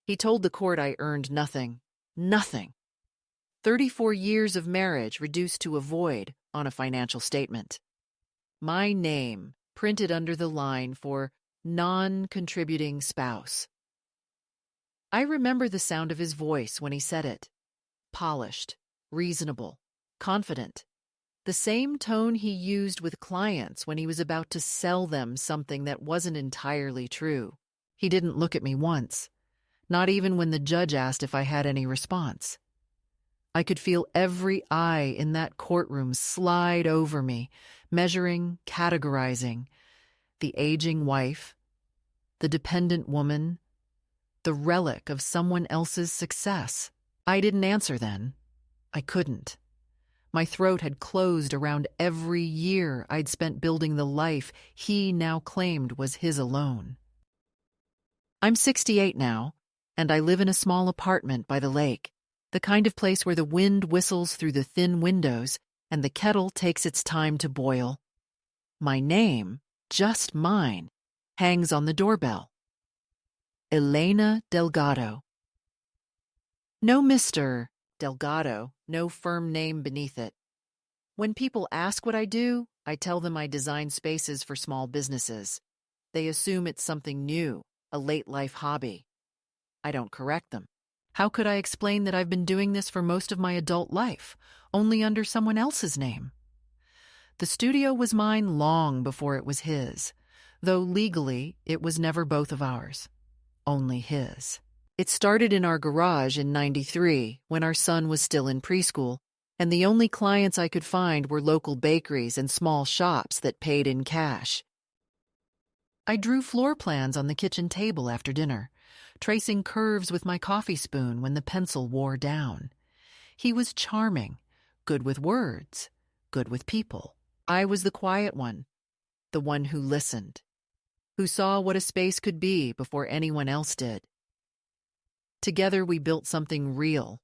He told the court I earned nothing. Nothing. 34 years of marriage reduced to a void on a financial statement. My name printed under the line for non-contributing spouse. I remember the sound of his voice when he said it. Polished, reasonable, confident. The same tone he used with clients when he was about to sell them something that wasn't entirely true. He didn't look at me once, not even when the judge asked if I had any response. I could feel every eye in that courtroom slide over me, measuring, categorizing. The aging wife, the dependent woman, the relic of someone else's success. I didn't answer then. I couldn't. My throat had closed around every year I'd spent building the life he now claimed was his alone. I'm 68 now, and I live in a small apartment by the lake, the kind of place where the wind whistles through the thin windows and the kettle takes its time to boil. My name, just mine, hangs on the doorbell. Elena Delgado. No Mr. Delgado, no firm name beneath it. When people ask what I do, I tell them I design spaces for small businesses. They assume it's something new, a late-life hobby. I don't correct them. How could I explain that I've been doing this for most of my adult life, only under someone else's name? The studio was mine long before it was his, though legally it was never both of ours, only his. It started in our garage in '93 when our son was still in preschool, and the only clients I could find were local bakeries and small shops that paid in cash. I drew floor plans on the kitchen table after dinner, tracing curves with my coffee spoon when the pencil wore down. He was charming, good with words, good with people. I was the quiet one, the one who listened, who saw what a space could be before anyone else did. Together we built something real,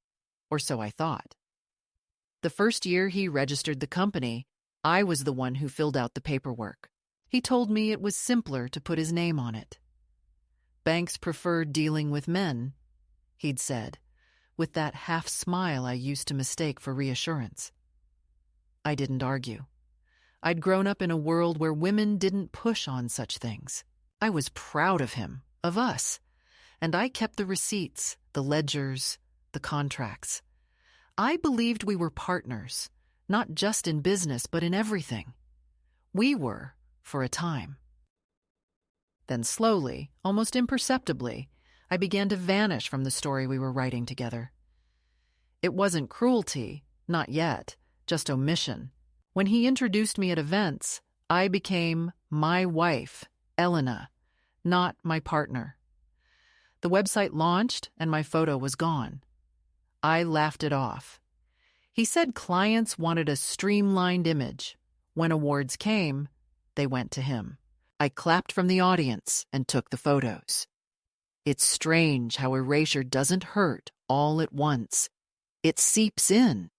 or so I thought. The first year he registered the company, I was the one who filled out the paperwork. He told me it was simpler to put his name on it. Banks preferred dealing with men, he'd said, with that half smile I used to mistake for reassurance. I didn't argue. I'd grown up in a world where women didn't push on such things. I was proud of him, of us, and I kept the receipts, the ledgers, the contracts. I believed we were partners, not just in business, but in everything. We were, for a time. Then slowly, almost imperceptibly, I began to vanish from the story we were writing together. It wasn't cruelty, not yet, just omission. When he introduced me at events, I became my wife, Elena, not my partner. The website launched and my photo was gone. I laughed it off. He said clients wanted a streamlined image. When awards came, they went to him. I clapped from the audience and took the photos. It's strange how erasure doesn't hurt all at once. It seeps in.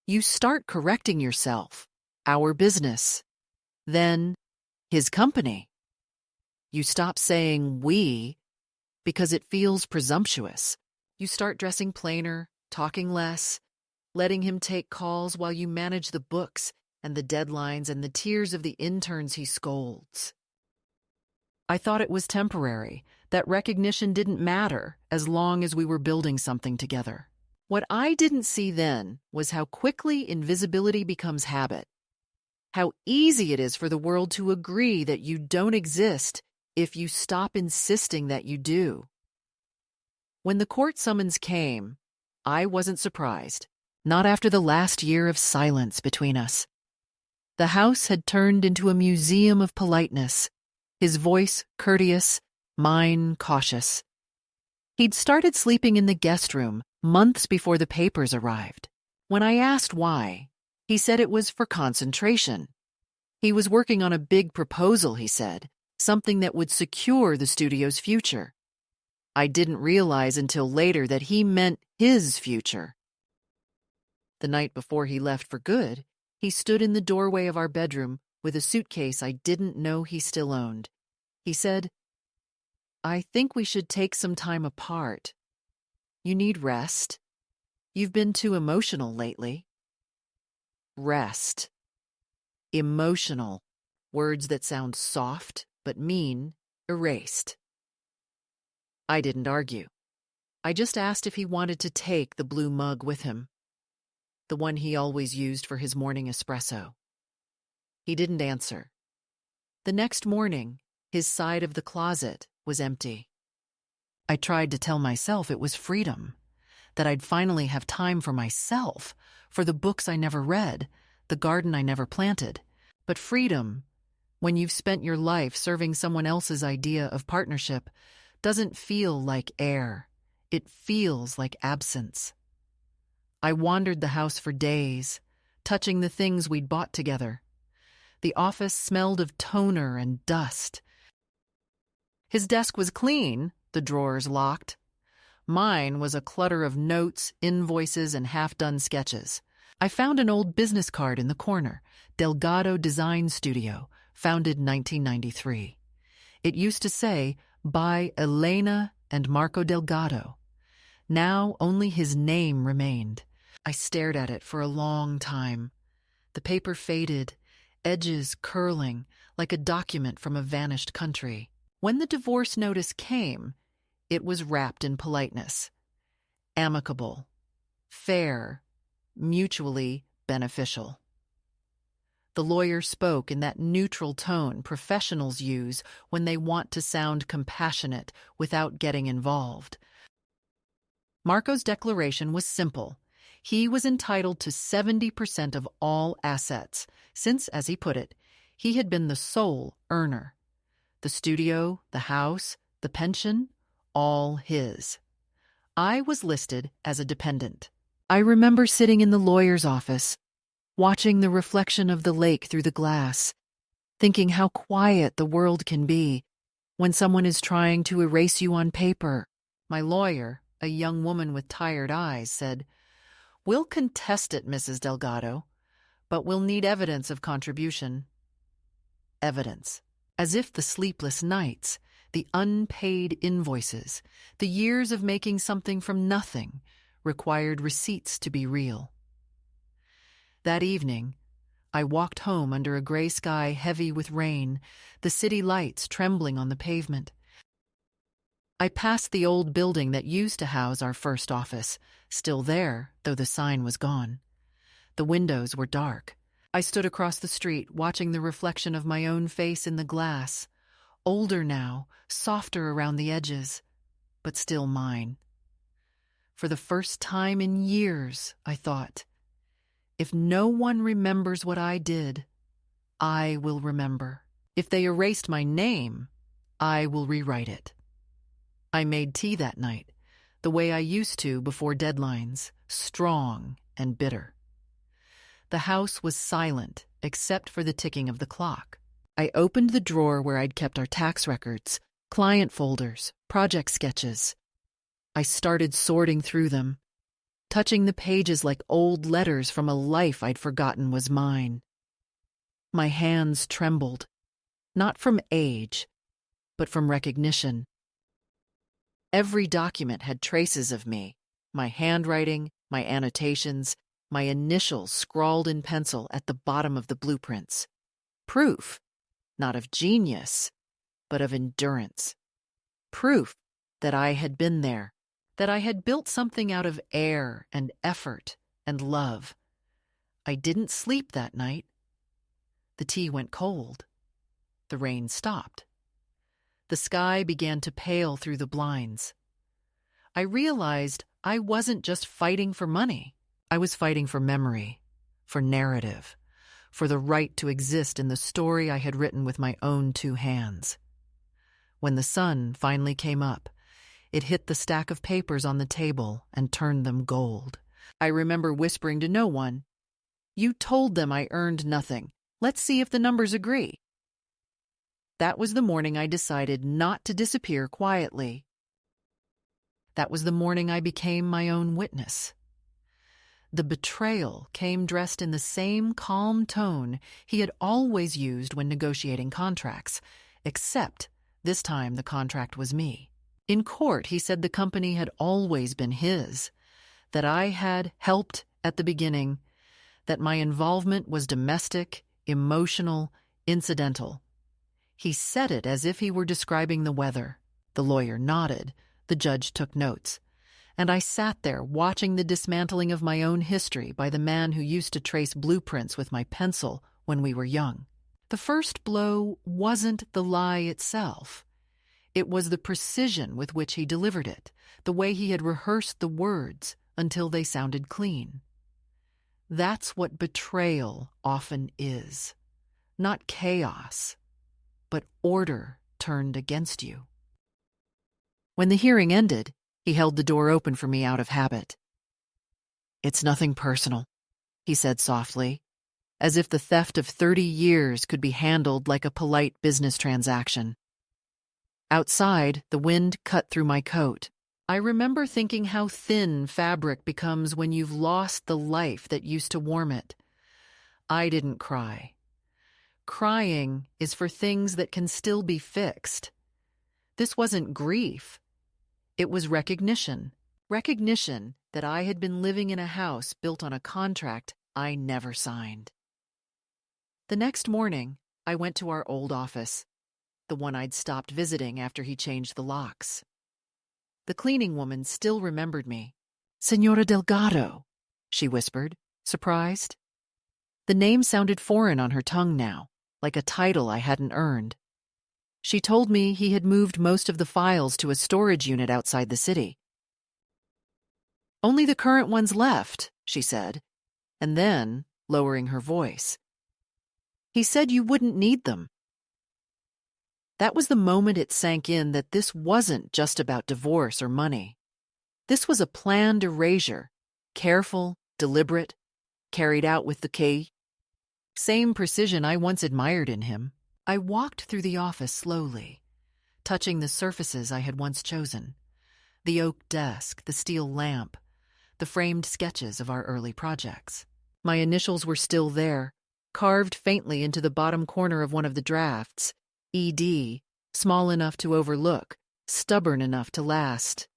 You start correcting yourself, our business, then his company. You stop saying we because it feels presumptuous. You start dressing plainer, talking less, letting him take calls while you manage the books and the deadlines and the tears of the interns he scolds. I thought it was temporary, that recognition didn't matter as long as we were building something together. What I didn't see then was how quickly invisibility becomes habit. How easy it is for the world to agree that you don't exist if you stop insisting that you do. When the court summons came, I wasn't surprised, not after the last year of silence between us. The house had turned into a museum of politeness, his voice courteous, mine cautious. He'd started sleeping in the guest room months before the papers arrived. When I asked why, he said it was for concentration. He was working on a big proposal, he said, something that would secure the studio's future. I didn't realize until later that he meant his future. The night before he left for good, he stood in the doorway of our bedroom with a suitcase I didn't know he still owned. He said, I think we should take some time apart. You need rest. You've been too emotional lately. Rest. Emotional. Words that sound soft but mean erased. I didn't argue. I just asked if he wanted to take the blue mug with him, the one he always used for his morning espresso. He didn't answer. The next morning, his side of the closet was empty. I tried to tell myself it was freedom, that I'd finally have time for myself, for the books I never read, the garden I never planted. But freedom, when you've spent your life serving someone else's idea of partnership, doesn't feel like air. It feels like absence. I wandered the house for days, touching the things we'd bought together. The office smelled of toner and dust. His desk was clean, the drawers locked. Mine was a clutter of notes, invoices, and half-done sketches. I found an old business card in the corner, Delgado Design Studio, founded 1993. It used to say, by Elena and Marco Delgado. Now only his name remained. I stared at it for a long time. The paper faded, edges curling, like a document from a vanished country. When the divorce notice came, it was wrapped in politeness. Amicable, fair, mutually beneficial. The lawyer spoke in that neutral tone professionals use when they want to sound compassionate without getting involved. Marco's declaration was simple. He was entitled to 70% of all assets, since, as he put it, he had been the sole earner. The studio, the house, the pension, all his. I was listed as a dependent. I remember sitting in the lawyer's office, watching the reflection of the lake through the glass, thinking how quiet the world can be when someone is trying to erase you on paper. My lawyer, a young woman with tired eyes, said, "We'll contest it, Mrs. Delgado, but we'll need evidence of contribution." Evidence. As if the sleepless nights, the unpaid invoices, the years of making something from nothing required receipts to be real. That evening, I walked home under a gray sky heavy with rain, the city lights trembling on the pavement. I passed the old building that used to house our first office, still there, though the sign was gone. The windows were dark. I stood across the street, watching the reflection of my own face in the glass, older now, softer around the edges, but still mine. For the first time in years, I thought, if no one remembers what I did, I will remember. If they erased my name, I will rewrite it. I made tea that night, the way I used to before deadlines, strong and bitter. The house was silent, except for the ticking of the clock. I opened the drawer where I'd kept our tax records, client folders, project sketches. I started sorting through them, touching the pages like old letters from a life I'd forgotten was mine. My hands trembled, not from age, but from recognition. Every document had traces of me, my handwriting, my annotations, my initials scrawled in pencil at the bottom of the blueprints. Proof, not of genius, but of endurance. Proof that I had been there, that I had built something out of air and effort and love. I didn't sleep that night. The tea went cold. The rain stopped. The sky began to pale through the blinds. I realized I wasn't just fighting for money. I was fighting for memory, for narrative, for the right to exist in the story I had written with my own two hands. When the sun finally came up, it hit the stack of papers on the table and turned them gold. I remember whispering to no one, "You told them I earned nothing. Let's see if the numbers agree." That was the morning I decided not to disappear quietly. That was the morning I became my own witness. The betrayal came dressed in the same calm tone he had always used when negotiating contracts, except This time the contract was me. In court, he said the company had always been his, that I had helped at the beginning, that my involvement was domestic, emotional, incidental. He said it as if he were describing the weather. The lawyer nodded. The judge took notes. And I sat there watching the dismantling of my own history by the man who used to trace blueprints with my pencil when we were young. The first blow wasn't the lie itself. It was the precision with which he delivered it, the way he had rehearsed the words until they sounded clean. That's what betrayal often is. Not chaos, but order turned against you. When the hearing ended, he held the door open for me out of habit. "It's nothing personal," he said softly, as if the theft of 30 years could be handled like a polite business transaction. Outside, the wind cut through my coat. I remember thinking how thin fabric becomes when you've lost the life that used to warm it. I didn't cry. Crying is for things that can still be fixed. This wasn't grief. It was recognition. Recognition that I had been living in a house built on a contract I never signed. The next morning, I went to our old office, the one I'd stopped visiting after he changed the locks. The cleaning woman still remembered me. "Señora Delgado," she whispered, surprised. The name sounded foreign on her tongue now, like a title I hadn't earned. She told me he had moved most of the files to a storage unit outside the city. "Only the current ones left," she said, and then, lowering her voice, "He said you wouldn't need them." That was the moment it sank in that this wasn't just about divorce or money. This was a planned erasure, careful, deliberate, carried out with the same precision I once admired in him. I walked through the office slowly, touching the surfaces I had once chosen. The oak desk, the steel lamp, the framed sketches of our early projects. My initials were still there, carved faintly into the bottom corner of one of the drafts. ED, small enough to overlook, stubborn enough to last.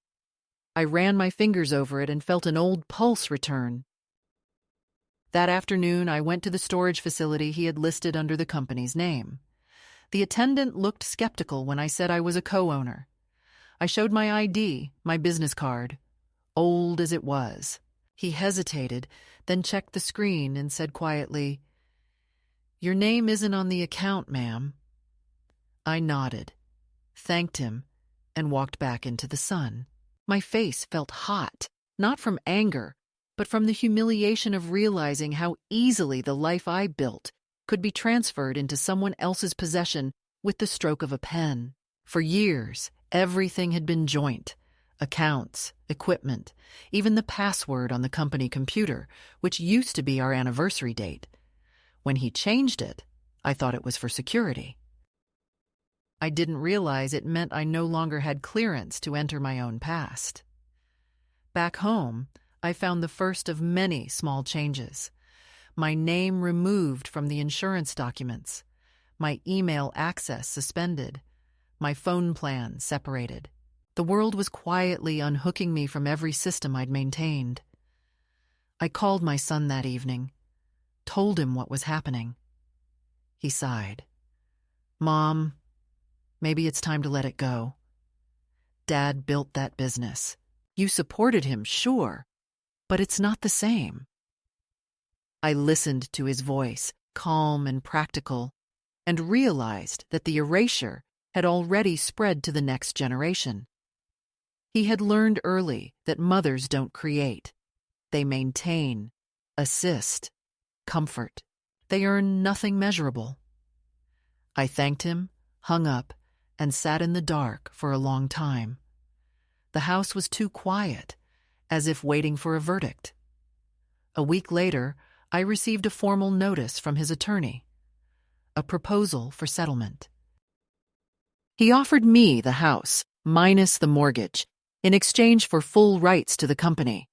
I ran my fingers over it and felt an old pulse return. That afternoon, I went to the storage facility he had listed under the company's name. The attendant looked skeptical when I said I was a co-owner. I showed my ID, my business card, old as it was. He hesitated, then checked the screen and said quietly, "Your name isn't on the account, ma'am." I nodded, thanked him, and walked back into the sun. My face felt hot, not from anger, but from the humiliation of realizing how easily the life I built could be transferred into someone else's possession with the stroke of a pen. For years, everything had been joint: accounts, equipment, even the password on the company computer, which used to be our anniversary date. When he changed it, I thought it was for security. I didn't realize it meant I no longer had clearance to enter my own past. Back home, I found the first of many small changes. My name removed from the insurance documents, my email access suspended, my phone plan separated. The world was quietly unhooking me from every system I'd maintained. I called my son that evening, told him what was happening. He sighed. "Mom, maybe it's time to let it go. Dad built that business. You supported him, sure, but it's not the same." I listened to his voice, calm and practical, and realized that the erasure had already spread to the next generation. He had learned early that mothers don't create. They maintain, assist, comfort. They earn nothing measurable. I thanked him, hung up, and sat in the dark for a long time. The house was too quiet, as if waiting for a verdict. A week later, I received a formal notice from his attorney, a proposal for settlement. He offered me the house, minus the mortgage, in exchange for full rights to the company.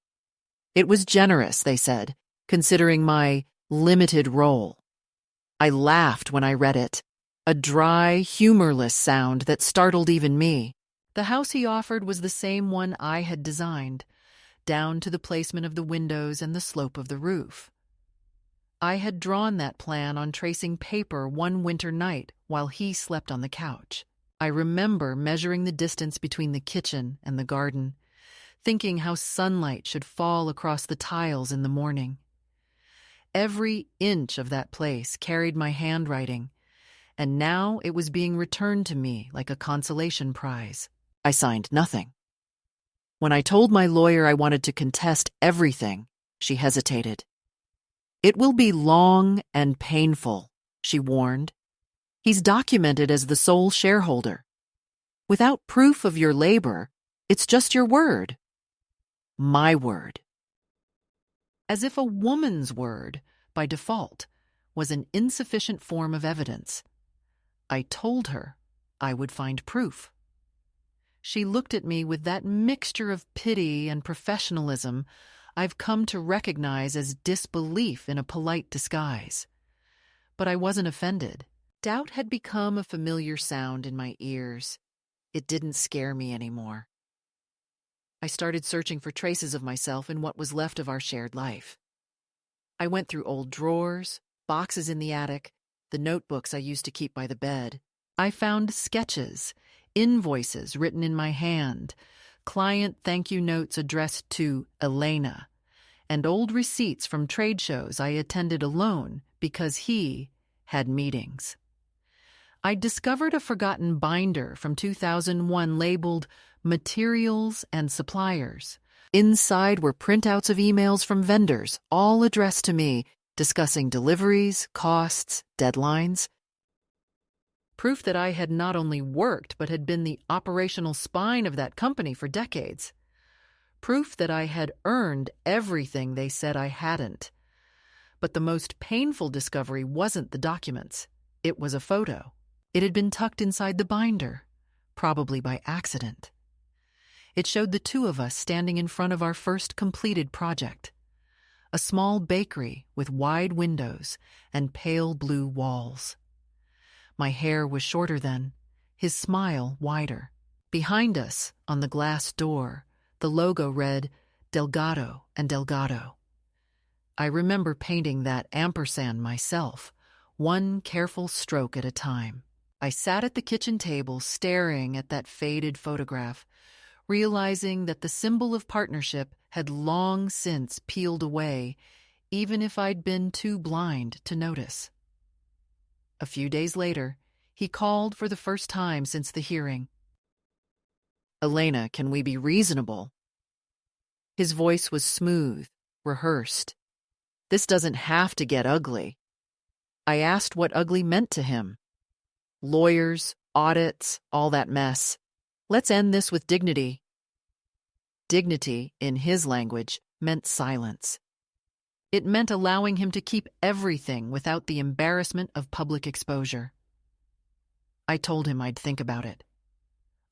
It was generous, they said, considering my limited role. I laughed when I read it. a dry, humorless sound that startled even me. The house he offered was the same one I had designed, down to the placement of the windows and the slope of the roof. I had drawn that plan on tracing paper one winter night while he slept on the couch. I remember measuring the distance between the kitchen and the garden, thinking how sunlight should fall across the tiles in the morning. Every inch of that place carried my handwriting, and now it was being returned to me like a consolation prize. I signed nothing. When I told my lawyer I wanted to contest everything, she hesitated. "It will be long and painful," she warned. "He's documented as the sole shareholder. Without proof of your labor, it's just your word." My word. As if a woman's word, by default, was an insufficient form of evidence. I told her I would find proof. She looked at me with that mixture of pity and professionalism I've come to recognize as disbelief in a polite disguise. But I wasn't offended. Doubt had become a familiar sound in my ears. It didn't scare me anymore. I started searching for traces of myself in what was left of our shared life. I went through old drawers, boxes in the attic, the notebooks I used to keep by the bed. I found sketches, invoices written in my hand, client thank you notes addressed to Elena, and old receipts from trade shows I attended alone because he had meetings. I discovered a forgotten binder from 2001 labeled Materials and Suppliers. Inside were printouts of emails from vendors, all addressed to me, discussing deliveries, costs, deadlines. Proof that I had not only worked but had been the operational spine of that company for decades. Proof that I had earned everything they said I hadn't. But the most painful discovery wasn't the documents. It was a photo. It had been tucked inside the binder, probably by accident. It showed the two of us standing in front of our first completed project. A small bakery with wide windows and pale blue walls. My hair was shorter then, his smile wider. Behind us, on the glass door, the logo read Delgado and Delgado. I remember painting that ampersand myself, one careful stroke at a time. I sat at the kitchen table staring at that faded photograph, realizing that the symbol of partnership had long since peeled away, even if I'd been too blind to notice. A few days later, he called for the first time since the hearing. "Elena, can we be reasonable?" His voice was smooth, rehearsed. "This doesn't have to get ugly." I asked what ugly meant to him. Lawyers, audits, all that mess. Let's end this with dignity. Dignity, in his language, meant silence. It meant allowing him to keep everything without the embarrassment of public exposure. I told him I'd think about it.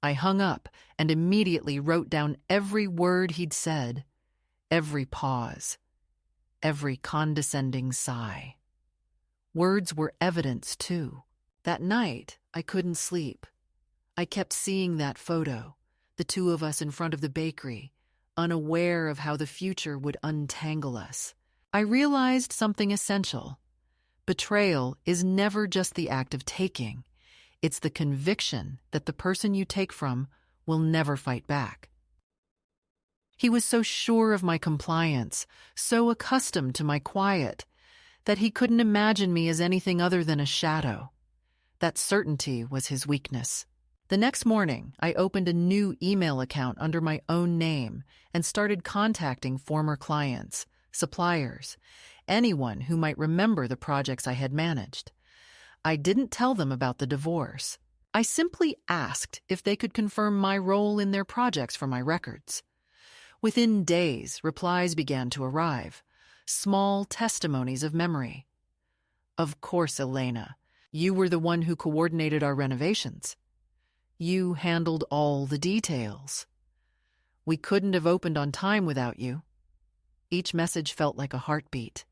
I hung up and immediately wrote down every word he'd said, every pause, every condescending sigh. Words were evidence, too. That night, I couldn't sleep. I kept seeing that photo, the two of us in front of the bakery, unaware of how the future would untangle us. I realized something essential. Betrayal is never just the act of taking. It's the conviction that the person you take from will never fight back. He was so sure of my compliance, so accustomed to my quiet, that he couldn't imagine me as anything other than a shadow. That certainty was his weakness. The next morning, I opened a new email account under my own name and started contacting former clients, suppliers, anyone who might remember the projects I had managed. I didn't tell them about the divorce. I simply asked if they could confirm my role in their projects for my records. Within days, replies began to arrive, small testimonies of memory. "Of course, Elena. You were the one who coordinated our renovations. You handled all the details. We couldn't have opened on time without you." Each message felt like a heartbeat.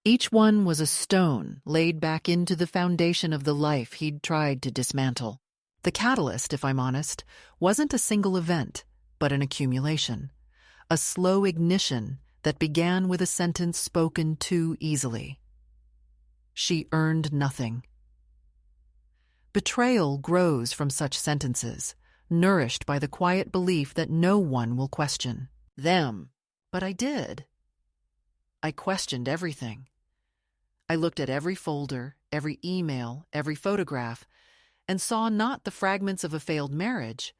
Each one was a stone laid back into the foundation of the life he'd tried to dismantle. The catalyst, if I'm honest, wasn't a single event, but an accumulation. A slow ignition that began with a sentence spoken too easily. She earned nothing. Betrayal grows from such sentences, nourished by the quiet belief that no one will question them. But I did. I questioned everything. I looked at every folder, every email, every photograph, and saw not the fragments of a failed marriage,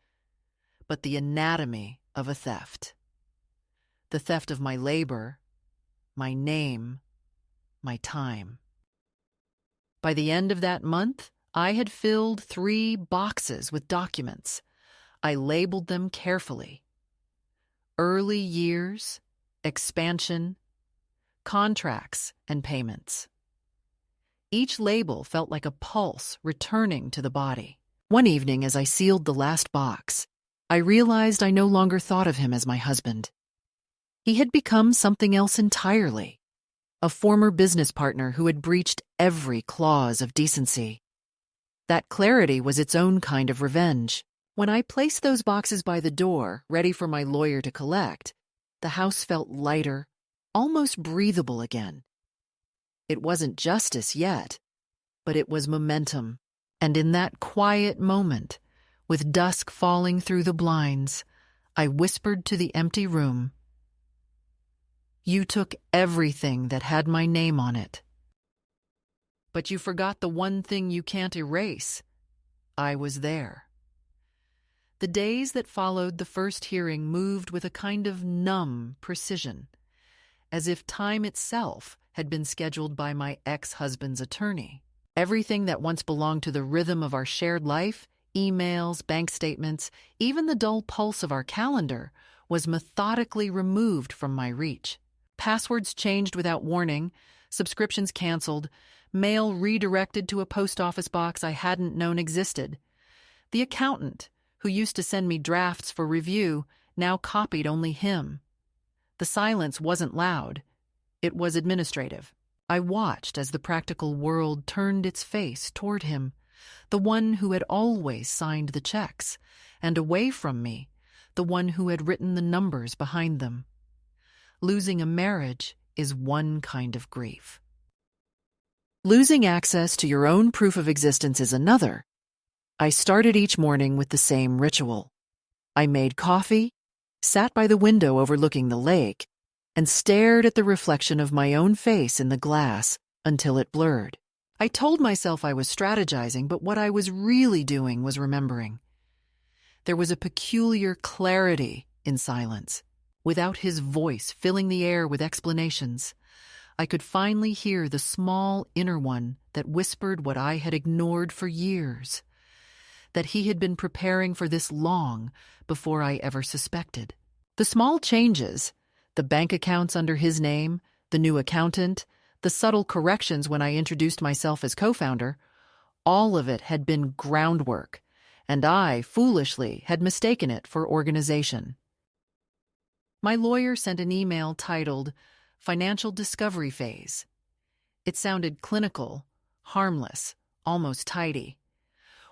but the anatomy of a theft. The theft of my labor, my name, my time. By the end of that month, I had filled 3 boxes with documents. I labeled them carefully. Early years, expansion, contracts, and payments. Each label felt like a pulse returning to the body. One evening, as I sealed the last box, I realized I no longer thought of him as my husband. He had become something else entirely, a former business partner who had breached every clause of decency. That clarity was its own kind of revenge. When I placed those boxes by the door, ready for my lawyer to collect, the house felt lighter, almost breathable again. It wasn't justice yet, but it was momentum. And in that quiet moment, with dusk falling through the blinds, I whispered to the empty room, "You took everything that had my name on it. But you forgot the one thing you can't erase. I was there." The days that followed the first hearing moved with a kind of numb precision, as if time itself had been scheduled by my ex-husband's attorney. Everything that once belonged to the rhythm of our shared life, emails, bank statements, even the dull pulse of our calendar, was methodically removed from my reach. Passwords changed without warning, subscriptions canceled, mail redirected to a post office box I hadn't known existed. The accountant, who used to send me drafts for review, now copied only him. The silence wasn't loud. It was administrative. I watched as the practical world turned its face toward him, the one who had always signed the checks, and away from me, the one who had written the numbers behind them. Losing a marriage is one kind of grief. Losing access to your own proof of existence is another. I started each morning with the same ritual. I made coffee, sat by the window overlooking the lake, and stared at the reflection of my own face in the glass until it blurred. I told myself I was strategizing, but what I was really doing was remembering. There was a peculiar clarity in silence. Without his voice filling the air with explanations, I could finally hear the small inner one that whispered what I had ignored for years, that he had been preparing for this long before I ever suspected. The small changes, the bank accounts under his name, the new accountant, the subtle corrections when I introduced myself as co-founder, all of it had been groundwork, and I, foolishly, had mistaken it for organization. My lawyer sent an email titled Financial Discovery Phase. It sounded clinical, harmless, almost tidy.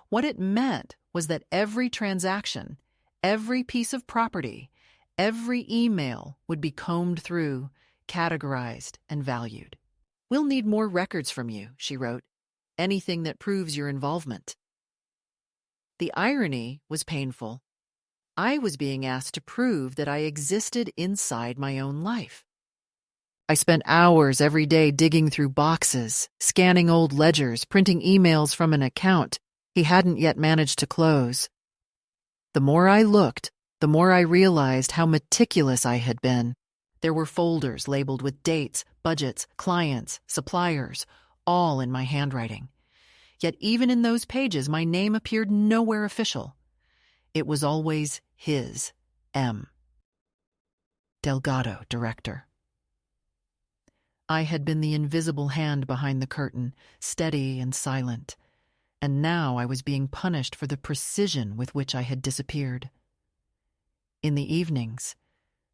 What it meant was that every transaction, every piece of property, every email would be combed through, categorized, and valued. "We'll need more records from you," she wrote. "Anything that proves your involvement." The irony was painful. I was being asked to prove that I existed inside my own life. I spent hours every day digging through boxes, scanning old ledgers, printing emails from an account he hadn't yet managed to close. The more I looked, the more I realized how meticulous I had been. There were folders labeled with dates, budgets, clients, suppliers, all in my handwriting. Yet even in those pages, my name appeared nowhere official. It was always his, M. Delgado, director. I had been the invisible hand behind the curtain, steady and silent, and now I was being punished for the precision with which I had disappeared. In the evenings,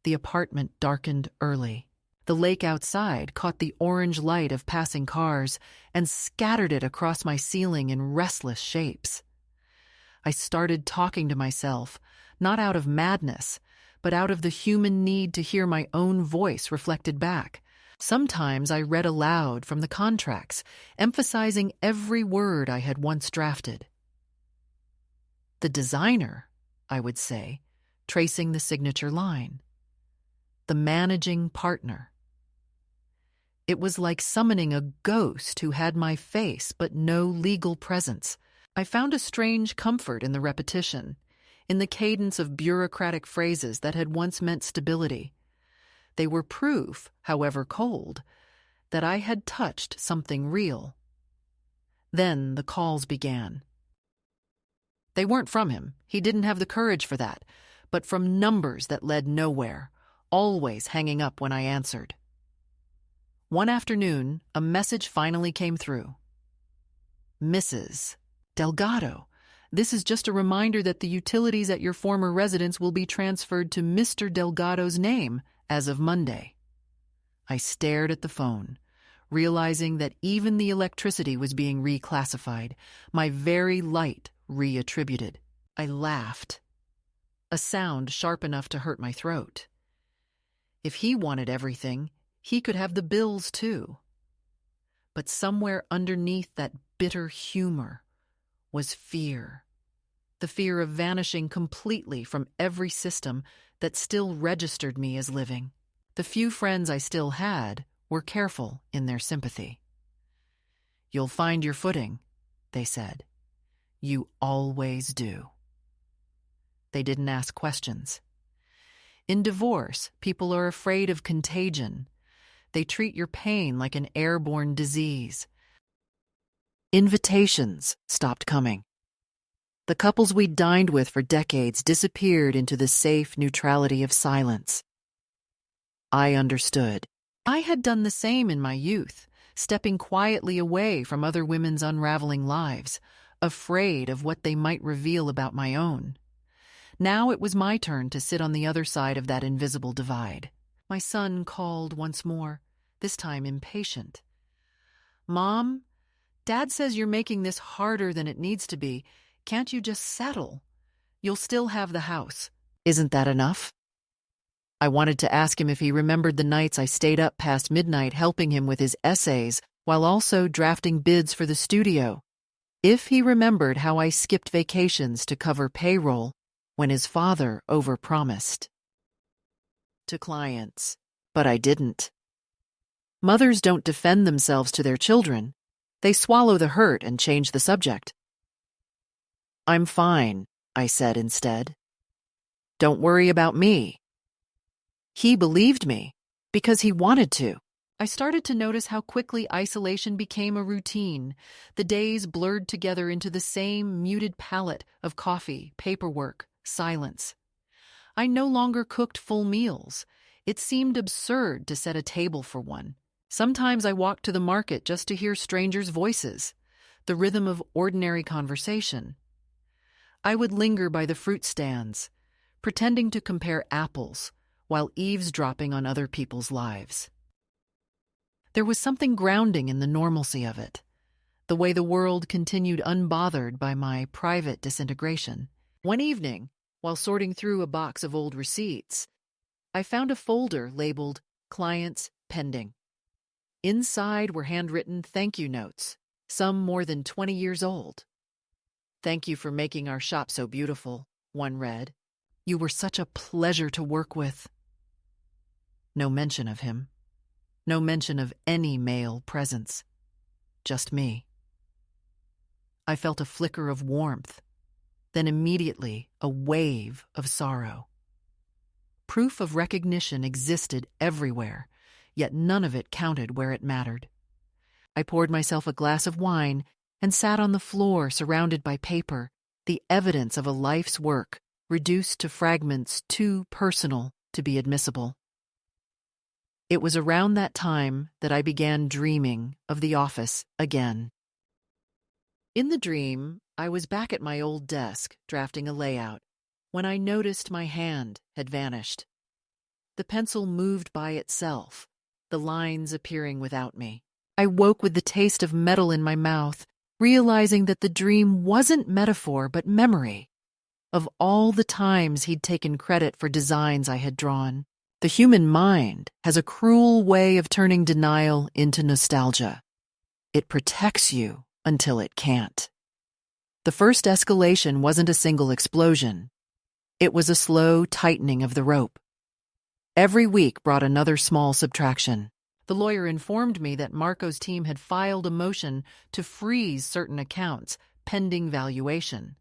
the apartment darkened early. The lake outside caught the orange light of passing cars and scattered it across my ceiling in restless shapes. I started talking to myself, not out of madness, but out of the human need to hear my own voice reflected back. Sometimes I read aloud from the contracts, emphasizing every word I had once drafted. The designer, I would say, tracing the signature line. The managing partner. It was like summoning a ghost who had my face but no legal presence. I found a strange comfort in the repetition, in the cadence of bureaucratic phrases that had once meant stability. They were proof, however cold, that I had touched something real. Then the calls began. They weren't from him. He didn't have the courage for that, but from numbers that led nowhere, always hanging up when I answered. One afternoon, a message finally came through. Mrs. Delgado, this is just a reminder that the utilities at your former residence will be transferred to Mr. Delgado's name as of Monday. I stared at the phone, realizing that even the electricity was being reclassified, my very light reattributed. I laughed, a sound sharp enough to hurt my throat. If he wanted everything, he could have the bills too. But somewhere underneath that bitter humor was fear. The fear of vanishing completely from every system that still registered me as living. The few friends I still had were careful in their sympathy. You'll find your footing, they said. You always do. They didn't ask questions. In divorce, people are afraid of contagion. They treat your pain like an airborne disease. Invitations stopped coming. The couples we'd dined with for decades disappeared into the safe neutrality of silence. I understood. I had done the same in my youth, stepping quietly away from other women's unraveling lives, afraid of what they might reveal about my own. Now it was my turn to sit on the other side of that invisible divide. My son called once more, this time impatient. Mom, Dad says you're making this harder than it needs to be. Can't you just settle? You'll still have the house. Isn't that enough? I wanted to ask him if he remembered the nights I stayed up past midnight helping him with his essays while also drafting bids for the studio. If he remembered how I skipped vacations to cover payroll when his father overpromised to clients, but I didn't. Mothers don't defend themselves to their children. They swallow the hurt and change the subject. I'm fine, I said instead. Don't worry about me. He believed me because he wanted to. I started to notice how quickly isolation became a routine. The days blurred together into the same muted palette of coffee, paperwork, silence. I no longer cooked full meals. It seemed absurd to set a table for one. Sometimes I walked to the market just to hear strangers' voices, the rhythm of ordinary conversation. I would linger by the fruit stands, pretending to compare apples while eavesdropping on other people's lives. There was something grounding in the normalcy of it, the way the world continued unbothered by my private disintegration. One evening, while sorting through a box of old receipts, I found a folder labeled Clients Pending. Inside were handwritten thank you notes, some more than 20 years old. Thank you for making our shop so beautiful, one read. You were such a pleasure to work with. No mention of him. No mention of any male presence. Just me. I felt a flicker of warmth, then immediately a wave of sorrow. Proof of recognition existed everywhere, yet none of it counted where it mattered. I poured myself a glass of wine and sat on the floor surrounded by paper, the evidence of a life's work reduced to fragments too personal to be admissible. It was around that time that I began dreaming of the office again. In the dream, I was back at my old desk drafting a layout when I noticed my hand had vanished. The pencil moved by itself, the lines appearing without me. I woke with the taste of metal in my mouth, realizing that the dream wasn't metaphor but memory of all the times he'd taken credit for designs I had drawn. The human mind has a cruel way of turning denial into nostalgia. It protects you until it can't. The first escalation wasn't a single explosion. It was a slow tightening of the rope. Every week brought another small subtraction. The lawyer informed me that Marco's team had filed a motion to freeze certain accounts pending valuation.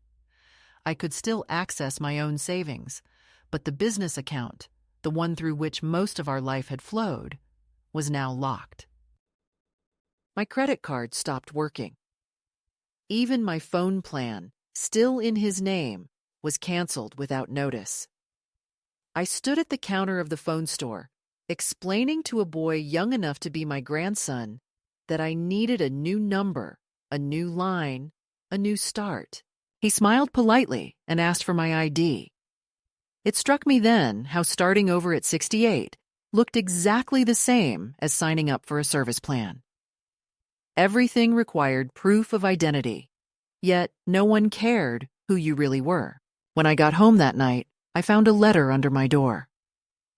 I could still access my own savings, but the business account, the one through which most of our life had flowed, was now locked. My credit card stopped working. Even my phone plan, still in his name, was canceled without notice. I stood at the counter of the phone store, explaining to a boy young enough to be my grandson that I needed a new number, a new line, a new start. He smiled politely and asked for my ID. It struck me then how starting over at 68 looked exactly the same as signing up for a service plan. Everything required proof of identity, yet no one cared who you really were. When I got home that night, I found a letter under my door.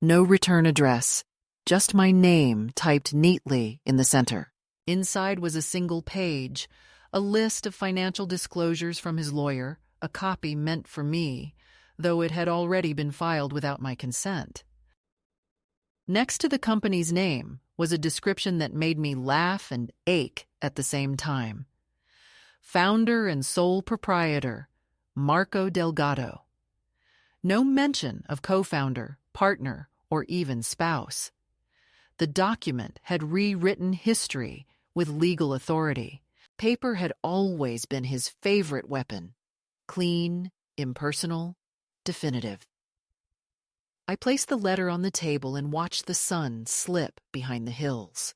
No return address, just my name typed neatly in the center. Inside was a single page, a list of financial disclosures from his lawyer, a copy meant for me, though it had already been filed without my consent. Next to the company's name was a description that made me laugh and ache at the same time. Founder and sole proprietor, Marco Delgado. No mention of co-founder, partner, or even spouse. The document had rewritten history with legal authority. Paper had always been his favorite weapon. Clean, impersonal, definitive. I placed the letter on the table and watched the sun slip behind the hills.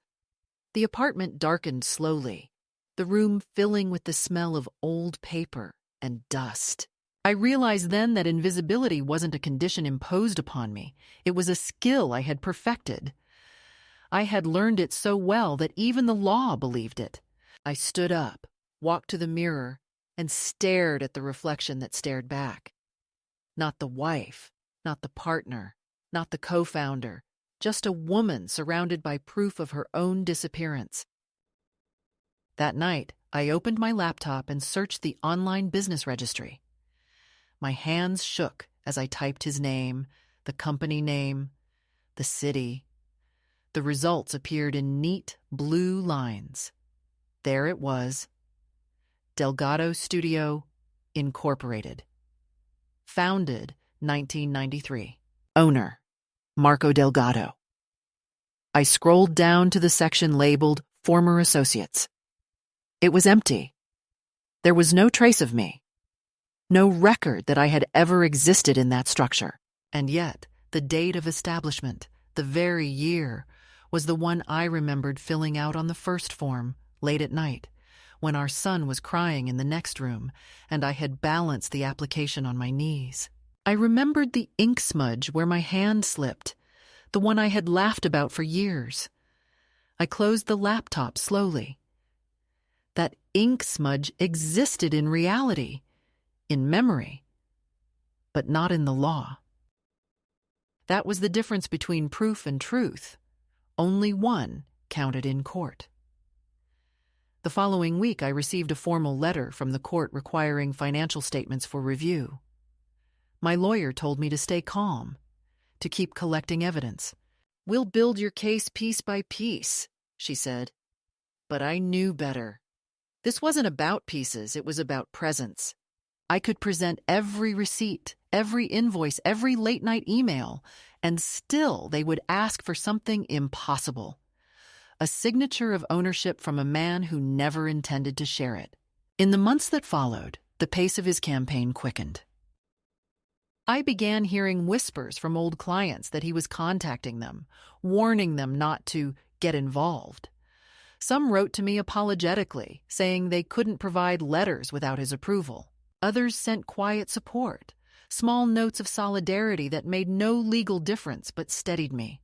The apartment darkened slowly, the room filling with the smell of old paper and dust. I realized then that invisibility wasn't a condition imposed upon me. It was a skill I had perfected. I had learned it so well that even the law believed it. I stood up, walked to the mirror, and stared at the reflection that stared back. Not the wife, not the partner, not the co-founder, just a woman surrounded by proof of her own disappearance. That night, I opened my laptop and searched the online business registry. My hands shook as I typed his name, the company name, the city. The results appeared in neat blue lines. There it was. Delgado Studio, Incorporated. Founded 1993. Owner, Marco Delgado. I scrolled down to the section labeled Former Associates. It was empty. There was no trace of me. No record that I had ever existed in that structure. And yet, the date of establishment, the very year, was the one I remembered filling out on the first form, late at night, when our son was crying in the next room, and I had balanced the application on my knees. I remembered the ink smudge where my hand slipped, the one I had laughed about for years. I closed the laptop slowly. That ink smudge existed in reality, in memory, but not in the law. That was the difference between proof and truth. Only one counted in court. The following week, I received a formal letter from the court requiring financial statements for review. My lawyer told me to stay calm, to keep collecting evidence. "We'll build your case piece by piece," she said. But I knew better. This wasn't about pieces, it was about presence. I could present every receipt, every invoice, every late-night email, and still they would ask for something impossible. A signature of ownership from a man who never intended to share it. In the months that followed, the pace of his campaign quickened. I began hearing whispers from old clients that he was contacting them, warning them not to get involved. Some wrote to me apologetically, saying they couldn't provide letters without his approval. Others sent quiet support, small notes of solidarity that made no legal difference but steadied me.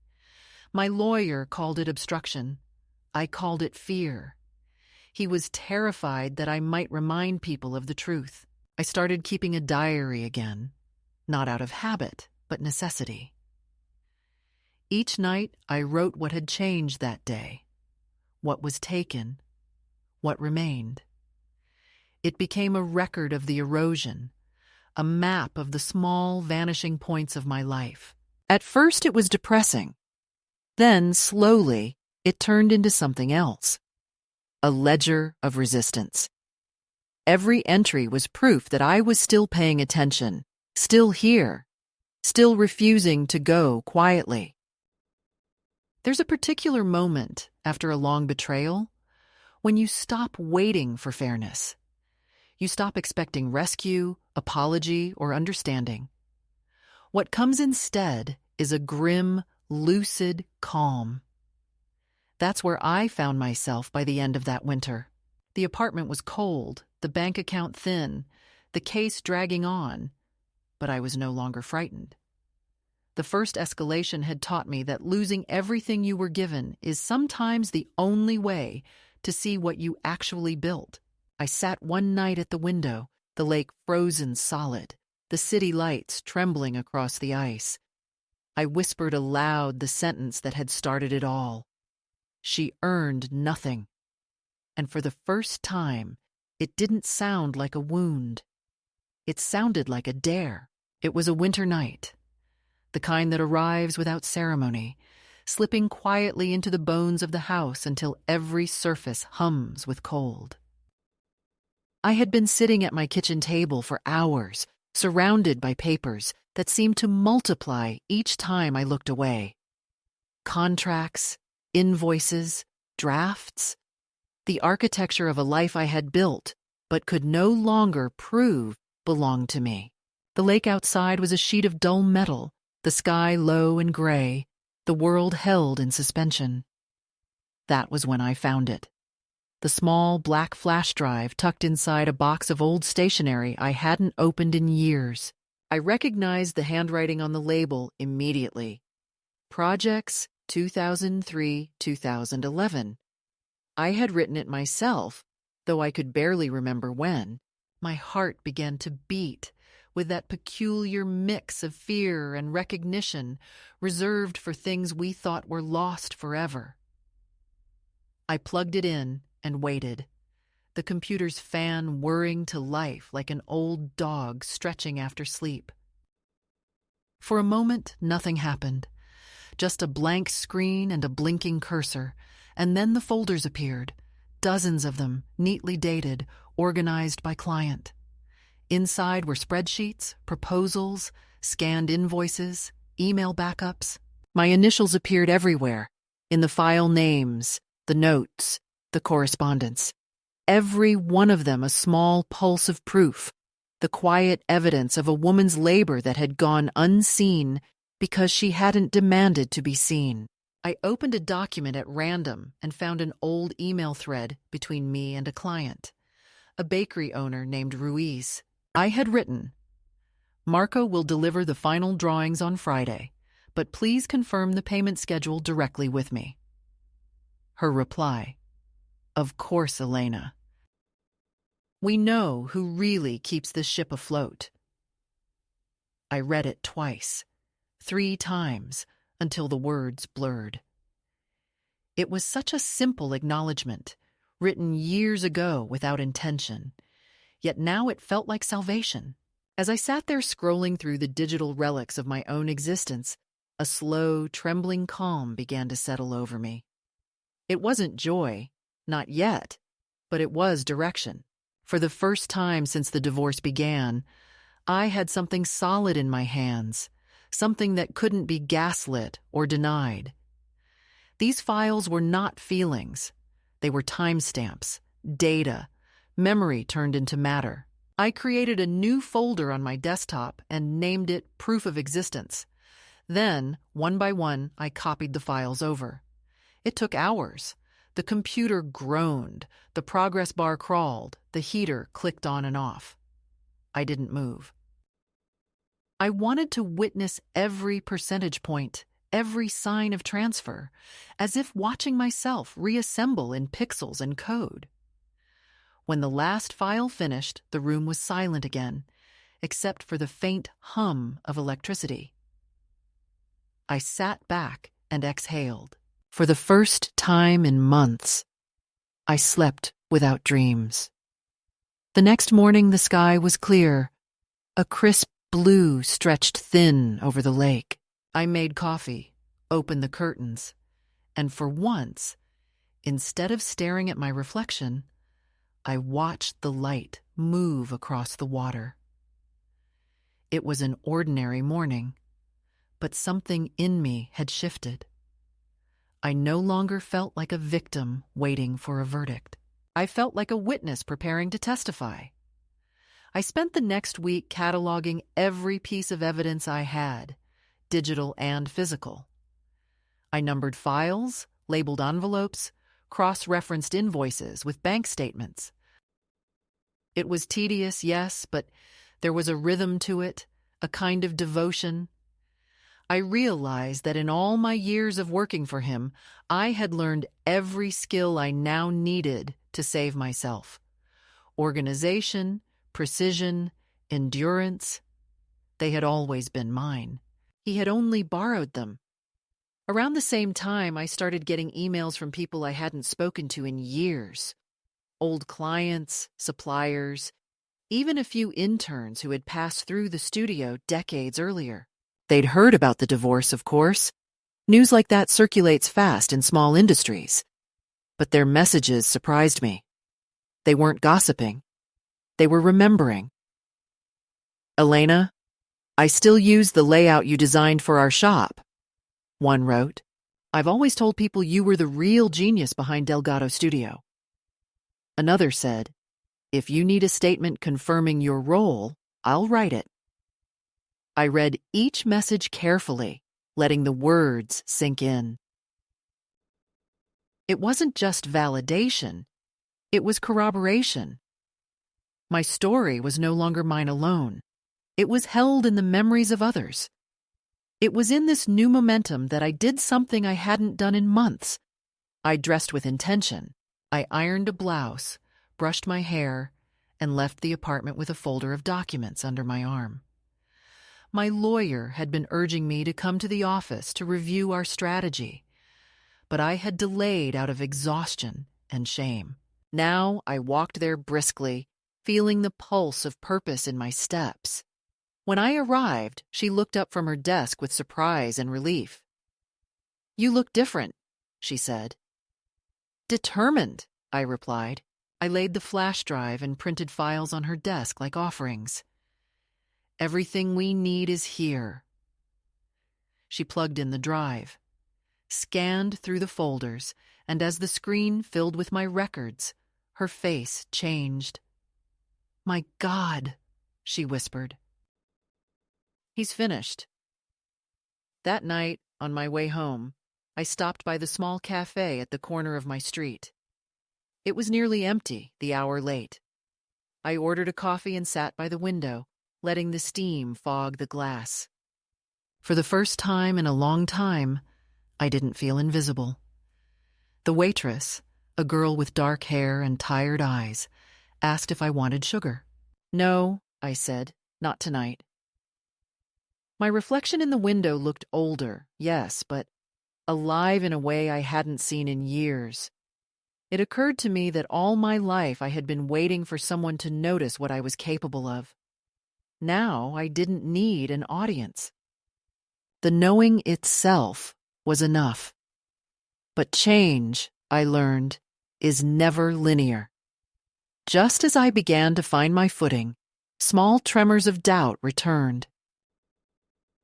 My lawyer called it obstruction. I called it fear. He was terrified that I might remind people of the truth. I started keeping a diary again, not out of habit, but necessity. Each night, I wrote what had changed that day, what was taken, what remained. It became a record of the erosion, a map of the small, vanishing points of my life. At first, it was depressing. Then, slowly, it turned into something else. A ledger of resistance. Every entry was proof that I was still paying attention, still here, still refusing to go quietly. There's a particular moment after a long betrayal when you stop waiting for fairness. You stop expecting rescue, apology, or understanding. What comes instead is a grim, lucid calm. That's where I found myself by the end of that winter. The apartment was cold, the bank account thin, the case dragging on, but I was no longer frightened. The first escalation had taught me that losing everything you were given is sometimes the only way to see what you actually built. I sat one night at the window, the lake frozen solid, the city lights trembling across the ice. I whispered aloud the sentence that had started it all. She earned nothing. And for the first time, it didn't sound like a wound. It sounded like a dare. It was a winter night, the kind that arrives without ceremony, slipping quietly into the bones of the house until every surface hums with cold. I had been sitting at my kitchen table for hours, surrounded by papers that seemed to multiply each time I looked away. Contracts, invoices, drafts, the architecture of a life I had built but could no longer prove belonged to me. The lake outside was a sheet of dull metal, the sky low and gray, the world held in suspension. That was when I found it. The small black flash drive tucked inside a box of old stationery I hadn't opened in years. I recognized the handwriting on the label immediately. Projects 2003-2011. I had written it myself, though I could barely remember when. My heart began to beat with that peculiar mix of fear and recognition reserved for things we thought were lost forever. I plugged it in and waited, the computer's fan whirring to life like an old dog stretching after sleep. For a moment, nothing happened. Just a blank screen and a blinking cursor, and then the folders appeared, dozens of them, neatly dated, organized by client. Inside were spreadsheets, proposals, scanned invoices, email backups. My initials appeared everywhere, in the file names, the notes, the correspondence. Every one of them a small pulse of proof, the quiet evidence of a woman's labor that had gone unseen because she hadn't demanded to be seen. I opened a document at random and found an old email thread between me and a client, a bakery owner named Ruiz. I had written, "Marco will deliver the final drawings on Friday, but please confirm the payment schedule directly with me." Her reply, "Of course, Elena. We know who really keeps this ship afloat." I read it twice, 3 times, until the words blurred. It was such a simple acknowledgement, written years ago without intention, yet now it felt like salvation. As I sat there scrolling through the digital relics of my own existence, a slow, trembling calm began to settle over me. It wasn't joy, not yet, but it was direction. For the first time since the divorce began, I had something solid in my hands, something that couldn't be gaslit or denied. These files were not feelings. They were timestamps, data, memory turned into matter. I created a new folder on my desktop and named it Proof of Existence. Then, one by one, I copied the files over. It took hours. The computer groaned, the progress bar crawled, the heater clicked on and off. I didn't move. I wanted to witness every percentage point, every sign of transfer, as if watching myself reassemble in pixels and code. When the last file finished, the room was silent again, except for the faint hum of electricity. I sat back and exhaled. For the first time in months, I slept without dreams. The next morning, the sky was clear. A crisp blue stretched thin over the lake. I made coffee, opened the curtains, and for once, instead of staring at my reflection, I watched the light move across the water. It was an ordinary morning, but something in me had shifted. I no longer felt like a victim waiting for a verdict. I felt like a witness preparing to testify. I spent the next week cataloging every piece of evidence I had, digital and physical. I numbered files, labeled envelopes, cross-referenced invoices with bank statements. It was tedious, yes, but there was a rhythm to it, a kind of devotion. I realized that in all my years of working for him, I had learned every skill I now needed to save myself. Organization, precision, endurance, they had always been mine. He had only borrowed them. Around the same time, I started getting emails from people I hadn't spoken to in years. Old clients, suppliers, even a few interns who had passed through the studio decades earlier. They'd heard about the divorce, of course. News like that circulates fast in small industries. But their messages surprised me. They weren't gossiping. They were remembering. "Elena, I still use the layout you designed for our shop," one wrote. "I've always told people you were the real genius behind Delgado Studio." Another said, "If you need a statement confirming your role, I'll write it." I read each message carefully, letting the words sink in. It wasn't just validation, it was corroboration. My story was no longer mine alone. It was held in the memories of others. It was in this new momentum that I did something I hadn't done in months. I dressed with intention. I ironed a blouse, brushed my hair, and left the apartment with a folder of documents under my arm. My lawyer had been urging me to come to the office to review our strategy, but I had delayed out of exhaustion and shame. Now I walked there briskly, feeling the pulse of purpose in my steps. When I arrived, she looked up from her desk with surprise and relief. "You look different," she said. "Determined," I replied. I laid the flash drive and printed files on her desk like offerings. "Everything we need is here." She plugged in the drive, scanned through the folders, and as the screen filled with my records, her face changed. "My God," she whispered. "He's finished." That night, on my way home, I stopped by the small cafe at the corner of my street. It was nearly empty, the hour late. I ordered a coffee and sat by the window, letting the steam fog the glass. For the first time in a long time, I didn't feel invisible. The waitress, a girl with dark hair and tired eyes, asked if I wanted sugar. "No," I said, "not tonight." My reflection in the window looked older, yes, but alive in a way I hadn't seen in years. It occurred to me that all my life I had been waiting for someone to notice what I was capable of. Now I didn't need an audience. The knowing itself was enough. But change, I learned, is never linear. Just as I began to find my footing, small tremors of doubt returned.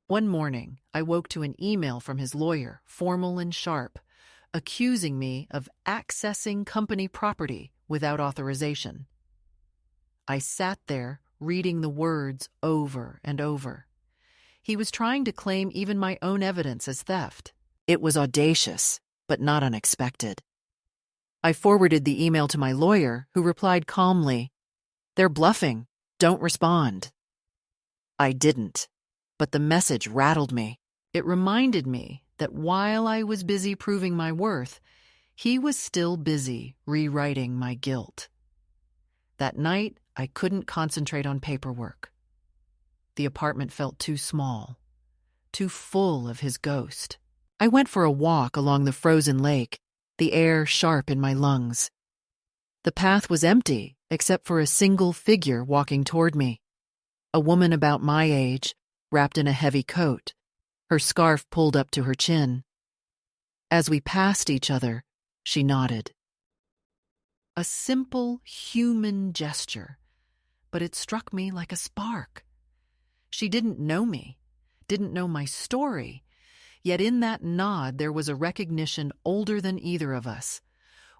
One morning, I woke to an email from his lawyer, formal and sharp, accusing me of accessing company property without authorization. I sat there, reading the words over and over. He was trying to claim even my own evidence as theft. It was audacious, but not unexpected. I forwarded the email to my lawyer, who replied calmly, "They're bluffing. Don't respond." I didn't, but the message rattled me. It reminded me that while I was busy proving my worth, he was still busy rewriting my guilt. That night, I couldn't concentrate on paperwork. The apartment felt too small, too full of his ghost. I went for a walk along the frozen lake, the air sharp in my lungs. The path was empty except for a single figure walking toward me. A woman about my age, wrapped in a heavy coat, her scarf pulled up to her chin. As we passed each other, she nodded. A simple human gesture, but it struck me like a spark. She didn't know me, didn't know my story, yet in that nod there was a recognition older than either of us.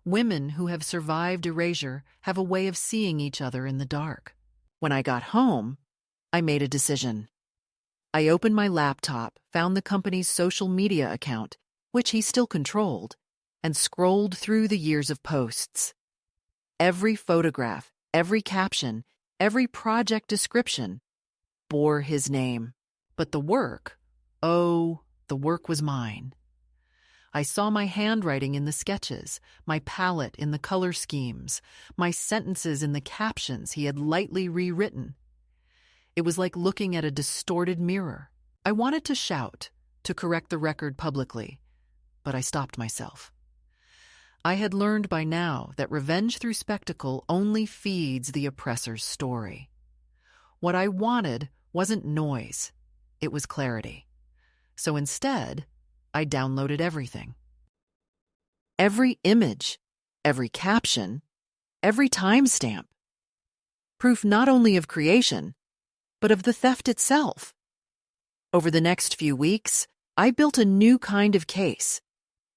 Women who have survived erasure have a way of seeing each other in the dark. When I got home, I made a decision. I opened my laptop, found the company's social media account, which he still controlled, and scrolled through the years of posts. Every photograph, every caption, every project description bore his name. But the work, oh, the work was mine. I saw my handwriting in the sketches, my palette in the color schemes, my sentences in the captions he had lightly rewritten. It was like looking at a distorted mirror. I wanted to shout, to correct the record publicly, but I stopped myself. I had learned by now that revenge through spectacle only feeds the oppressor's story. What I wanted wasn't noise, it was clarity. So instead, I downloaded everything. Every image, every caption, every timestamp. Proof not only of creation, but of the theft itself. Over the next few weeks, I built a new kind of case,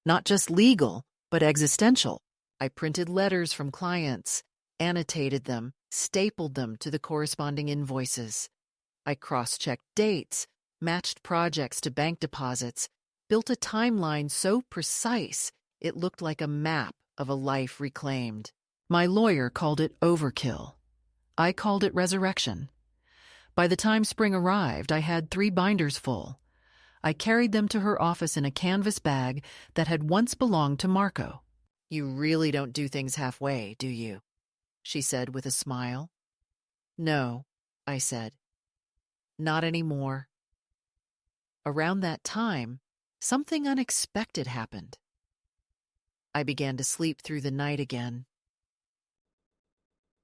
not just legal, but existential. I printed letters from clients, annotated them, stapled them to the corresponding invoices. I cross-checked dates, matched projects to bank deposits, built a timeline so precise it looked like a map of a life reclaimed. My lawyer called it overkill. I called it resurrection. By the time spring arrived, I had 3 binders full. I carried them to her office in a canvas bag that had once belonged to Marco. "You really don't do things halfway, do you?" she said with a smile. "No," I said. "Not anymore." Around that time, something unexpected happened. I began to sleep through the night again.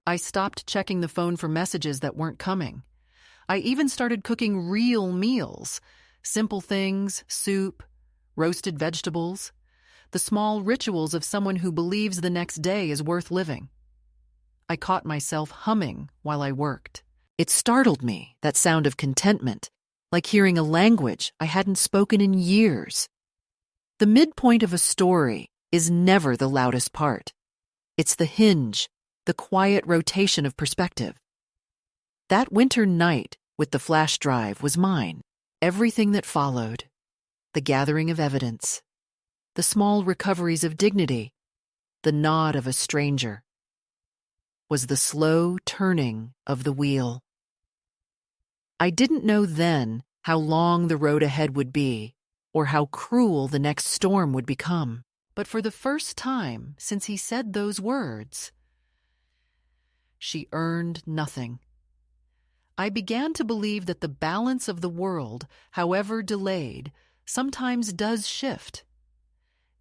I stopped checking the phone for messages that weren't coming. I even started cooking real meals, simple things, soup, roasted vegetables, the small rituals of someone who believes the next day is worth living. I caught myself humming while I worked. It startled me, that sound of contentment, like hearing a language I hadn't spoken in years. The midpoint of a story is never the loudest part. It's the hinge, the quiet rotation of perspective. That winter night with the flash drive was mine. Everything that followed, the gathering of evidence, the small recoveries of dignity, the nod of a stranger, was the slow turning of the wheel. I didn't know then how long the road ahead would be, or how cruel the next storm would become. But for the first time since he said those words, she earned nothing. I began to believe that the balance of the world, however delayed, sometimes does shift.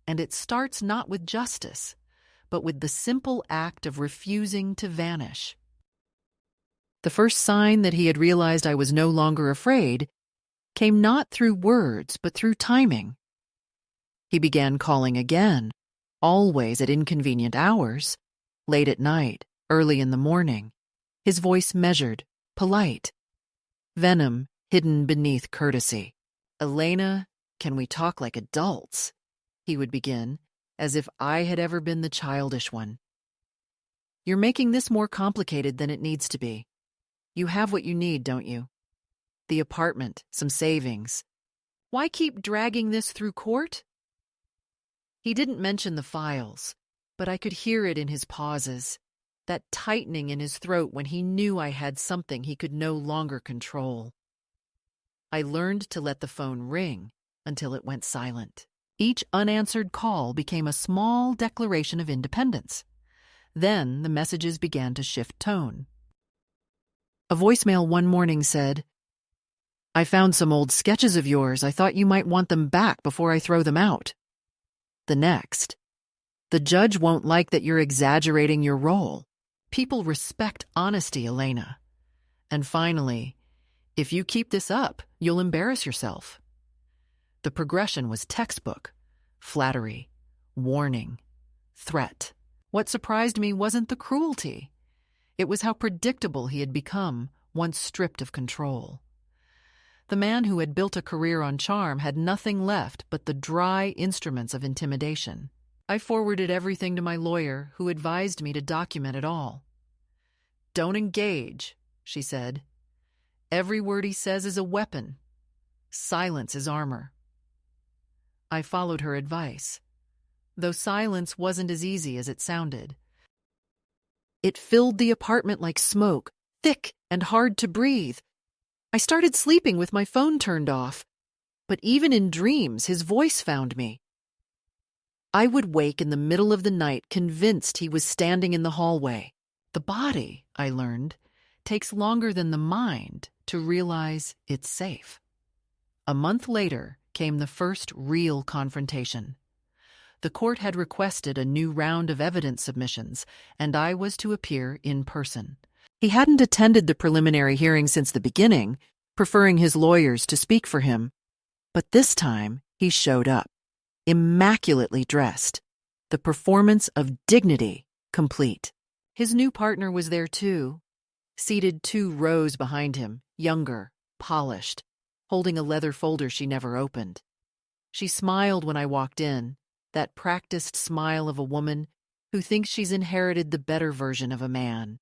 And it starts not with justice, but with the simple act of refusing to vanish. The first sign that he had realized I was no longer afraid came not through words, but through timing. He began calling again, always at inconvenient hours, late at night, early in the morning, his voice measured, polite, venom hidden beneath courtesy. "Elena, can we talk like adults?" he would begin, as if I had ever been the childish one. "You're making this more complicated than it needs to be. You have what you need, don't you? The apartment, some savings. Why keep dragging this through court?" He didn't mention the files, but I could hear it in his pauses, that tightening in his throat when he knew I had something he could no longer control. I learned to let the phone ring, until it went silent. Each unanswered call became a small declaration of independence. Then the messages began to shift tone. A voicemail one morning said, "I found some old sketches of yours. I thought you might want them back before I throw them out." The next, "The judge won't like that you're exaggerating your role. People respect honesty, Elena." And finally, "If you keep this up, you'll embarrass yourself." The progression was textbook: flattery, warning, threat. What surprised me wasn't the cruelty. It was how predictable he had become once stripped of control. The man who had built a career on charm had nothing left but the dry instruments of intimidation. I forwarded everything to my lawyer, who advised me to document it all. "Don't engage," she said. "Every word he says is a weapon. Silence is armor." I followed her advice, though silence wasn't as easy as it sounded. It filled the apartment like smoke, thick and hard to breathe. I started sleeping with my phone turned off, but even in dreams, his voice found me. I would wake in the middle of the night convinced he was standing in the hallway. The body, I learned, takes longer than the mind to realize it's safe. A month later came the first real confrontation. The court had requested a new round of evidence submissions, and I was to appear in person. He hadn't attended the preliminary hearing since the beginning, preferring his lawyers to speak for him. But this time, he showed up, immaculately dressed, the performance of dignity complete. His new partner was there too, seated 2 rows behind him, younger, polished, holding a leather folder she never opened. She smiled when I walked in, that practiced smile of a woman who thinks she's inherited the better version of a man.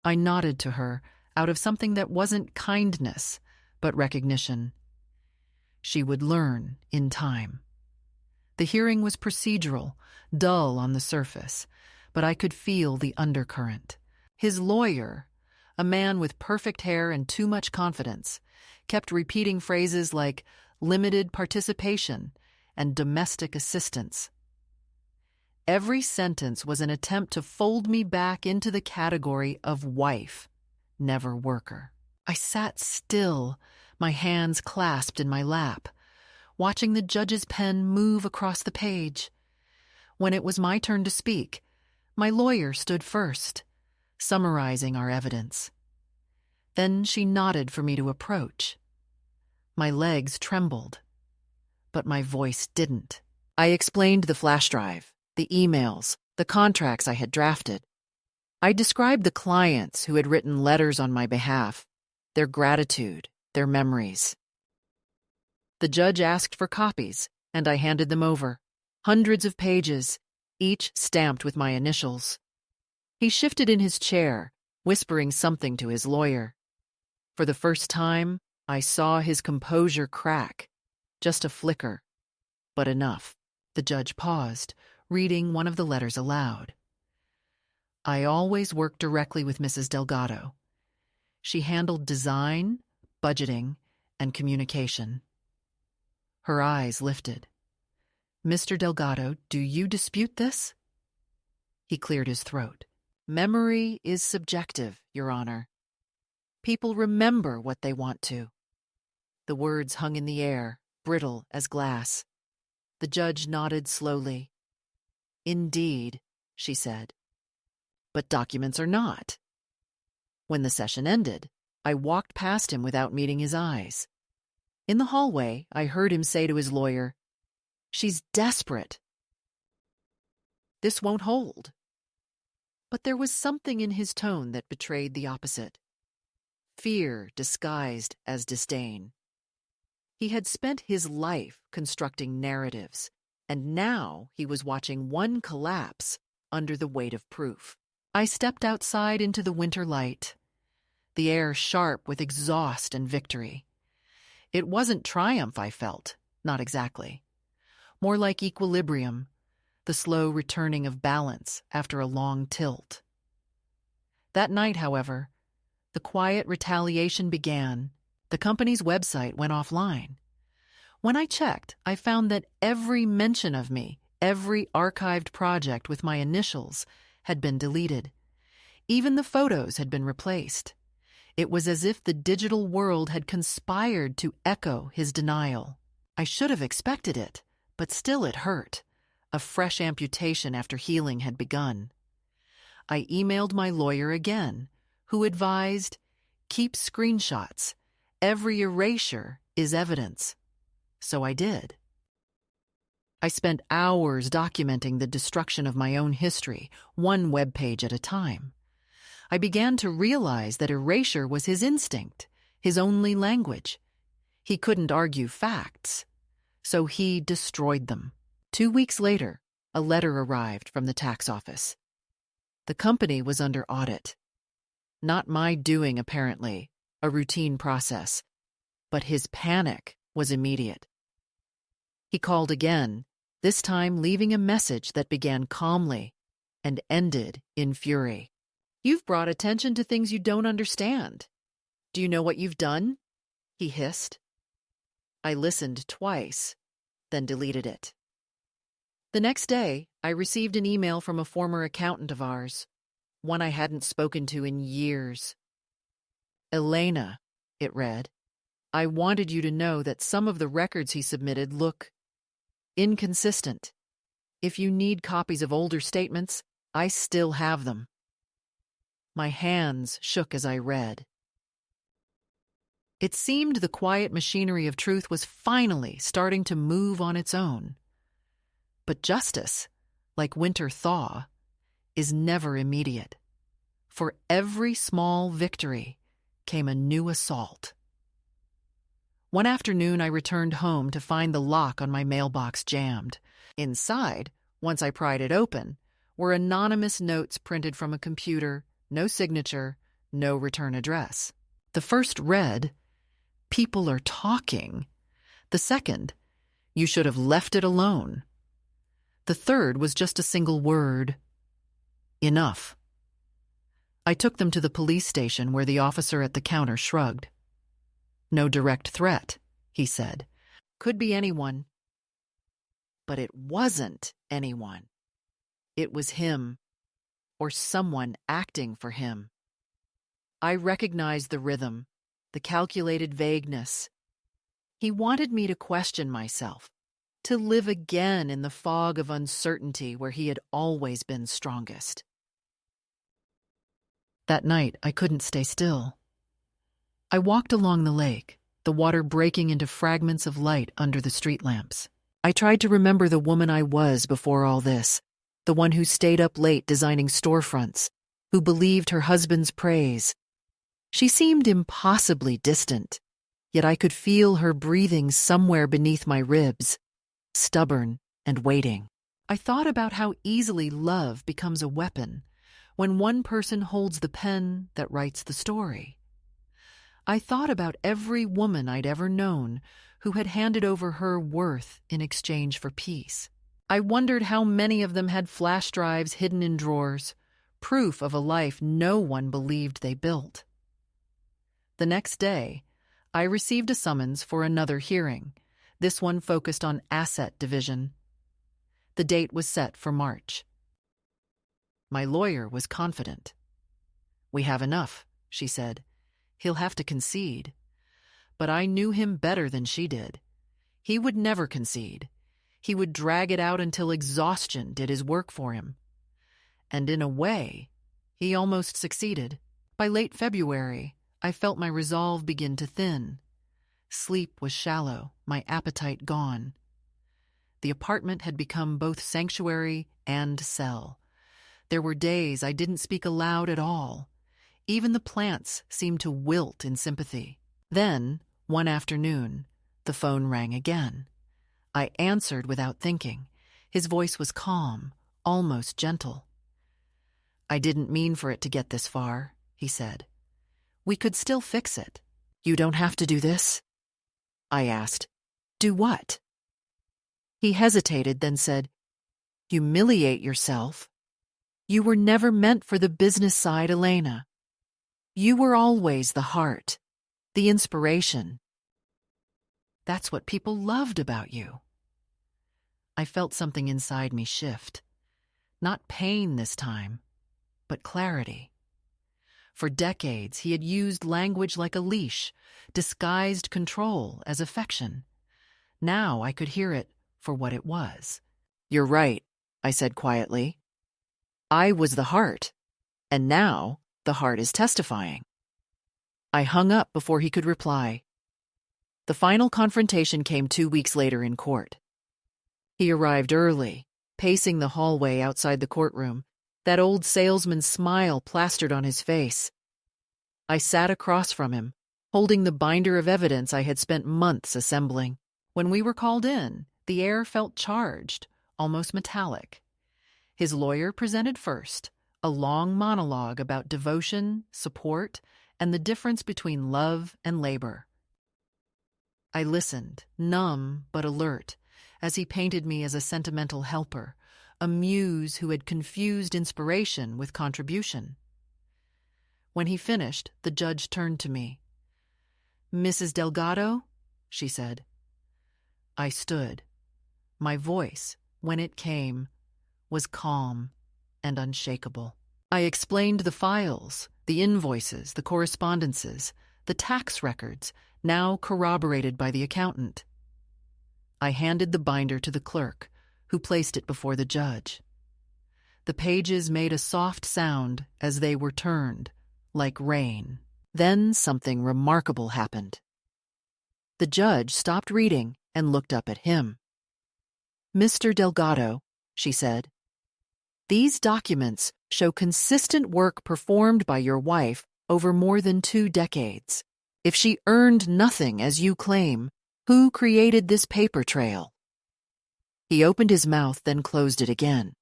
I nodded to her out of something that wasn't kindness, but recognition. She would learn in time. The hearing was procedural, dull on the surface, but I could feel the undercurrent. His lawyer, a man with perfect hair and too much confidence, kept repeating phrases like limited participation and domestic assistance. Every sentence was an attempt to fold me back into the category of wife, never worker. I sat still, my hands clasped in my lap, watching the judge's pen move across the page. When it was my turn to speak, my lawyer stood first, summarizing our evidence. Then she nodded for me to approach. My legs trembled, but my voice didn't. I explained the flash drive, the emails, the contracts I had drafted. I described the clients who had written letters on my behalf, their gratitude, their memories. The judge asked for copies, and I handed them over. Hundreds of pages, each stamped with my initials. He shifted in his chair, whispering something to his lawyer. For the first time, I saw his composure crack. Just a flicker, but enough. The judge paused, reading one of the letters aloud. I always worked directly with Mrs. Delgado. She handled design, budgeting, and communication. Her eyes lifted. "Mr. Delgado, do you dispute this?" He cleared his throat. "Memory is subjective, Your Honor. People remember what they want to." The words hung in the air, brittle as glass. The judge nodded slowly. "Indeed," she said. "But documents are not." When the session ended, I walked past him without meeting his eyes. In the hallway, I heard him say to his lawyer, "She's desperate. This won't hold." But there was something in his tone that betrayed the opposite. Fear disguised as disdain. He had spent his life constructing narratives, and now he was watching one collapse under the weight of proof. I stepped outside into the winter light, the air sharp with exhaust and victory. It wasn't triumph I felt, not exactly. More like equilibrium, the slow returning of balance after a long tilt. That night, however, the quiet retaliation began. The company's website went offline. When I checked, I found that every mention of me, every archived project with my initials, had been deleted. Even the photos had been replaced. It was as if the digital world had conspired to echo his denial. I should have expected it, but still it hurt. A fresh amputation after healing had begun. I emailed my lawyer again, who advised, keep screenshots. Every erasure is evidence. So I did. I spent hours documenting the destruction of my own history, one web page at a time. I began to realize that erasure was his instinct, his only language. He couldn't argue facts, so he destroyed them. 2 weeks later, a letter arrived from the tax office. The company was under audit. Not my doing, apparently, a routine process, but his panic was immediate. He called again, this time leaving a message that began calmly and ended in fury. You've brought attention to things you don't understand. Do you know what you've done? He hissed. I listened twice, then deleted it. The next day, I received an email from a former accountant of ours, one I hadn't spoken to in years. Elena, it read, I wanted you to know that some of the records he submitted look inconsistent. If you need copies of older statements, I still have them. My hands shook as I read. It seemed the quiet machinery of truth was finally starting to move on its own. But justice, like winter thaw, is never immediate. For every small victory came a new assault. One afternoon, I returned home to find the lock on my mailbox jammed. Inside, once I pried it open, were anonymous notes printed from a computer, no signature, no return address. The first read, "People are talking." The second, "You should have left it alone." The third was just a single word, "Enough." I took them to the police station where the officer at the counter shrugged. "No direct threat," he said. "Could be anyone." But it wasn't anyone. It was him, or someone acting for him. I recognized the rhythm, the calculated vagueness. He wanted me to question myself, to live again in the fog of uncertainty where he had always been strongest. That night, I couldn't stay still. I walked along the lake, the water breaking into fragments of light under the street lamps. I tried to remember the woman I was before all this, the one who stayed up late designing storefronts, who believed her husband's praise. She seemed impossibly distant, yet I could feel her breathing somewhere beneath my ribs, stubborn and waiting. I thought about how easily love becomes a weapon when one person holds the pen that writes the story. I thought about every woman I'd ever known who had handed over her worth in exchange for peace. I wondered how many of them had flash drives hidden in drawers, proof of a life no one believed they built. The next day, I received a summons for another hearing, this one focused on asset division. The date was set for March. My lawyer was confident. "We have enough," she said. "He'll have to concede." But I knew him better than she did. He would never concede. He would drag it out until exhaustion did his work for him. And in a way, he almost succeeded. By late February, I felt my resolve begin to thin. Sleep was shallow, my appetite gone. The apartment had become both sanctuary and cell. There were days I didn't speak aloud at all. Even the plants seemed to wilt in sympathy. Then, one afternoon, the phone rang again. I answered without thinking. His voice was calm, almost gentle. "I didn't mean for it to get this far," he said. "We could still fix it." "You don't have to do this?" I asked. "Do what?" He hesitated, then said, "Humiliate yourself. You were never meant for the business side, Elena. You were always the heart, the inspiration." That's what people loved about you. I felt something inside me shift. Not pain this time, but clarity. For decades, he had used language like a leash, disguised control as affection. Now I could hear it for what it was. "You're right," I said quietly. "I was the heart, and now the heart is testifying." I hung up before he could reply. The final confrontation came 2 weeks later in court. He arrived early, pacing the hallway outside the courtroom, that old salesman's smile plastered on his face. I sat across from him, holding the binder of evidence I had spent months assembling. When we were called in, the air felt charged, almost metallic. His lawyer presented first, a long monologue about devotion, support, and the difference between love and labor. I listened, numb but alert, as he painted me as a sentimental helper, a muse who had confused inspiration with contribution. When he finished, the judge turned to me. "Mrs. Delgado?" she said. I stood. My voice, when it came, was calm and unshakable. I explained the files, the invoices, the correspondences, the tax records, now corroborated by the accountant. I handed the binder to the clerk, who placed it before the judge. The pages made a soft sound as they were turned, like rain. Then something remarkable happened. The judge stopped reading and looked up at him. "Mr. Delgado," she said, "these documents show consistent work performed by your wife over more than 2 decades. If she earned nothing, as you claim, who created this paper trail?" He opened his mouth, then closed it again.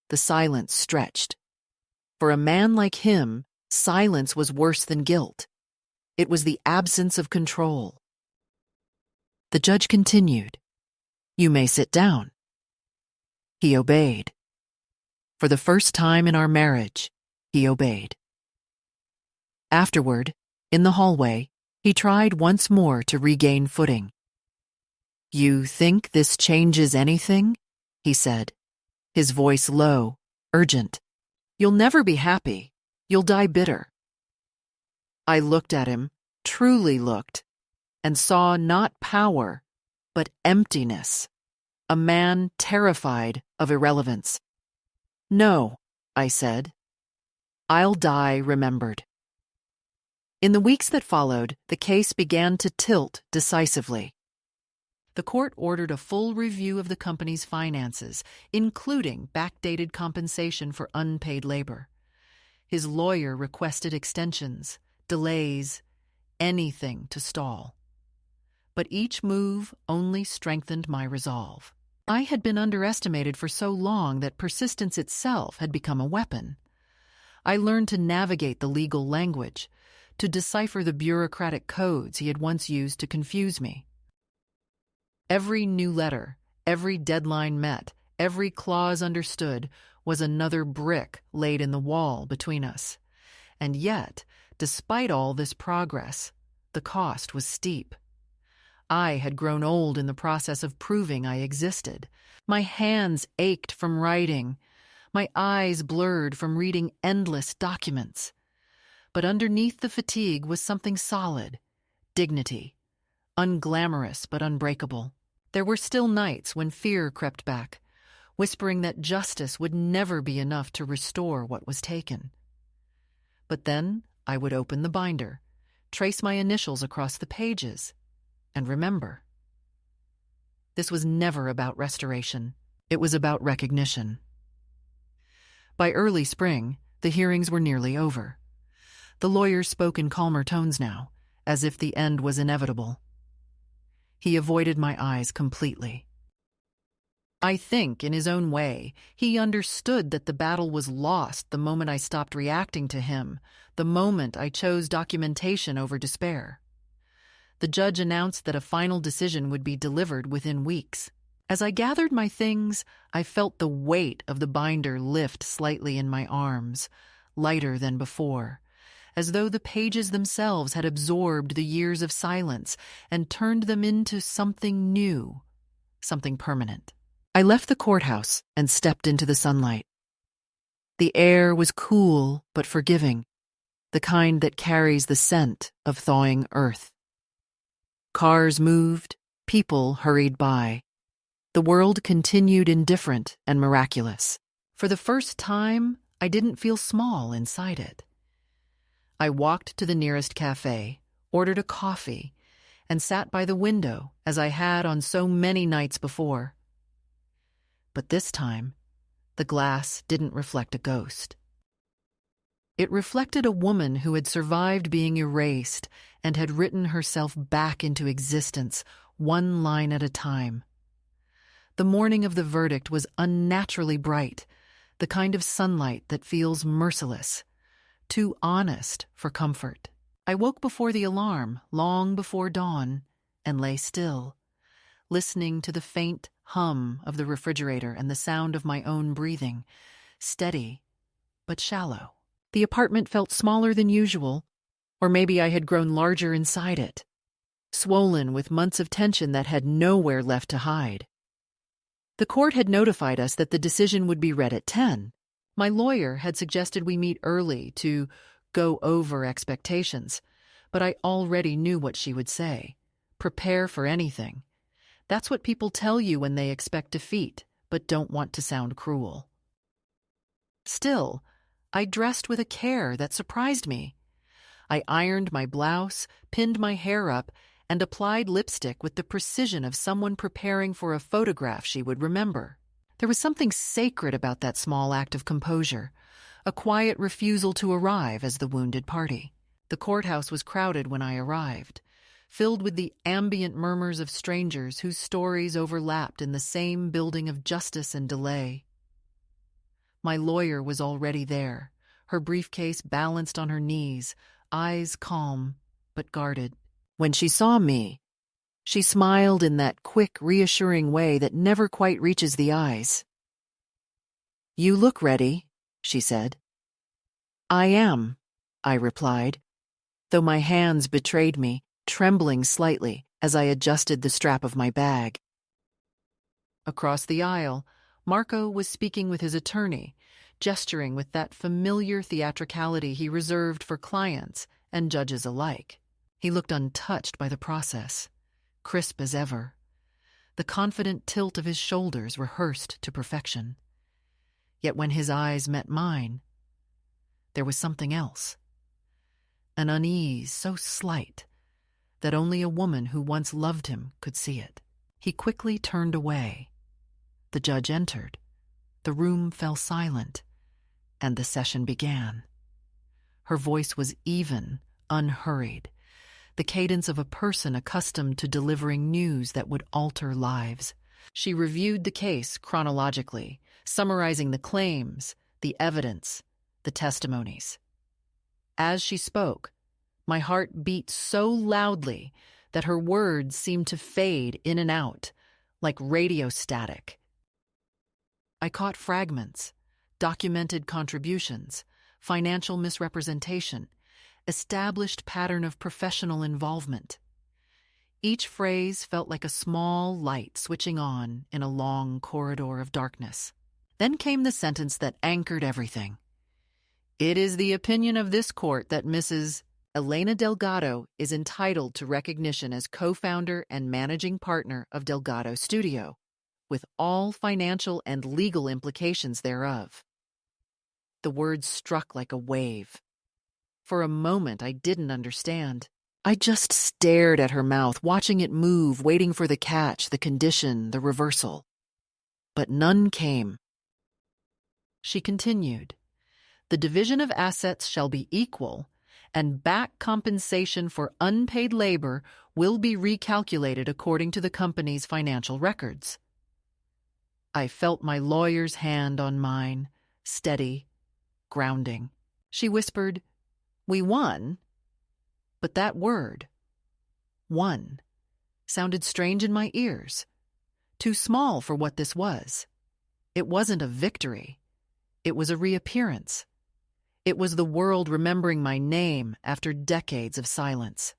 The silence stretched. For a man like him, silence was worse than guilt. It was the absence of control. The judge continued, "You may sit down." He obeyed. For the first time in our marriage, he obeyed. Afterward, in the hallway, he tried once more to regain footing. "You think this changes anything?" he said, his voice low, urgent. "You'll never be happy. You'll die bitter." I looked at him, truly looked, and saw not power, but emptiness, a man terrified of irrelevance. "No," I said. "I'll die remembered." In the weeks that followed, the case began to tilt decisively. The court ordered a full review of the company's finances, including backdated compensation for unpaid labor. His lawyer requested extensions, delays, anything to stall. But each move only strengthened my resolve. I had been underestimated for so long that persistence itself had become a weapon. I learned to navigate the legal language, to decipher the bureaucratic codes he had once used to confuse me. Every new letter, every deadline met, every clause understood was another brick laid in the wall between us. And yet, despite all this progress, the cost was steep. I had grown old in the process of proving I existed. My hands ached from writing, my eyes blurred from reading endless documents. But underneath the fatigue was something solid, dignity, unglamorous but unbreakable. There were still nights when fear crept back, whispering that justice would never be enough to restore what was taken. But then I would open the binder, trace my initials across the pages, and remember. This was never about restoration. It was about recognition. By early spring, the hearings were nearly over. The lawyers spoke in calmer tones now, as if the end was inevitable. He avoided my eyes completely. I think, in his own way, he understood that the battle was lost the moment I stopped reacting to him, the moment I chose documentation over despair. The judge announced that a final decision would be delivered within weeks. As I gathered my things, I felt the weight of the binder lift slightly in my arms, lighter than before, as though the pages themselves had absorbed the years of silence and turned them into something new, something permanent. I left the courthouse and stepped into the sunlight. The air was cool but forgiving, the kind that carries the scent of thawing earth. Cars moved, people hurried by. The world continued indifferent and miraculous. For the first time, I didn't feel small inside it. I walked to the nearest cafe, ordered a coffee, and sat by the window as I had on so many nights before. But this time, the glass didn't reflect a ghost. It reflected a woman who had survived being erased and had written herself back into existence, one line at a time. The morning of the verdict was unnaturally bright, the kind of sunlight that feels merciless, too honest for comfort. I woke before the alarm, long before dawn, and lay still, listening to the faint hum of the refrigerator and the sound of my own breathing, steady but shallow. The apartment felt smaller than usual, or maybe I had grown larger inside it, swollen with months of tension that had nowhere left to hide. The court had notified us that the decision would be read at 10. My lawyer had suggested we meet early to go over expectations, but I already knew what she would say. Prepare for anything. That's what people tell you when they expect defeat, but don't want to sound cruel. Still, I dressed with a care that surprised me. I ironed my blouse, pinned my hair up, and applied lipstick with the precision of someone preparing for a photograph she would remember. There was something sacred about that small act of composure, a quiet refusal to arrive as the wounded party. The courthouse was crowded when I arrived, filled with the ambient murmurs of strangers whose stories overlapped in the same building of justice and delay. My lawyer was already there, her briefcase balanced on her knees, eyes calm but guarded. When she saw me, she smiled in that quick, reassuring way that never quite reaches the eyes. "You look ready," she said. "I am," I replied, though my hands betrayed me, trembling slightly as I adjusted the strap of my bag. Across the aisle, Marco was speaking with his attorney, gesturing with that familiar theatricality he reserved for clients and judges alike. He looked untouched by the process, crisp as ever. The confident tilt of his shoulders rehearsed to perfection. Yet when his eyes met mine, there was something else. An unease so slight that only a woman who once loved him could see it. He quickly turned away. The judge entered. The room fell silent, and the session began. Her voice was even, unhurried, the cadence of a person accustomed to delivering news that would alter lives. She reviewed the case chronologically, summarizing the claims, the evidence, the testimonies. As she spoke, my heart beat so loudly that her words seemed to fade in and out, like radio static. I caught fragments, documented contributions, financial misrepresentation, established pattern of professional involvement. Each phrase felt like a small light switching on in a long corridor of darkness. Then came the sentence that anchored everything. "It is the opinion of this court that Mrs. Elena Delgado is entitled to recognition as co-founder and managing partner of Delgado Studio, with all financial and legal implications thereof." The words struck like a wave. For a moment, I didn't understand. I just stared at her mouth, watching it move, waiting for the catch, the condition, the reversal. But none came. She continued, "The division of assets shall be equal, and back compensation for unpaid labor will be recalculated according to the company's financial records." I felt my lawyer's hand on mine, steady, grounding. She whispered, "We won," but that word, won, sounded strange in my ears, too small for what this was. It wasn't a victory. It was a reappearance. It was the world remembering my name after decades of silence.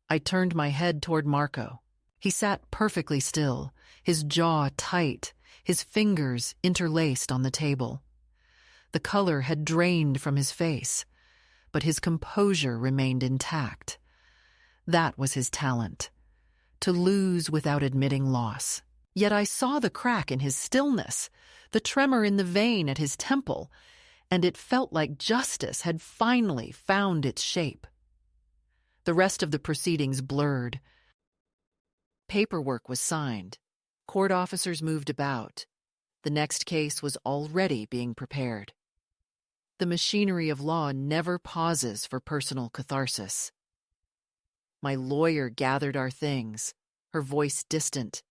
I turned my head toward Marco. He sat perfectly still, his jaw tight, his fingers interlaced on the table. The color had drained from his face, but his composure remained intact. That was his talent, to lose without admitting loss. Yet I saw the crack in his stillness, the tremor in the vein at his temple, and it felt like justice had finally found its shape. The rest of the proceedings blurred. Paperwork was signed. Court officers moved about. The next case was already being prepared. The machinery of law never pauses for personal catharsis. My lawyer gathered our things, her voice distant,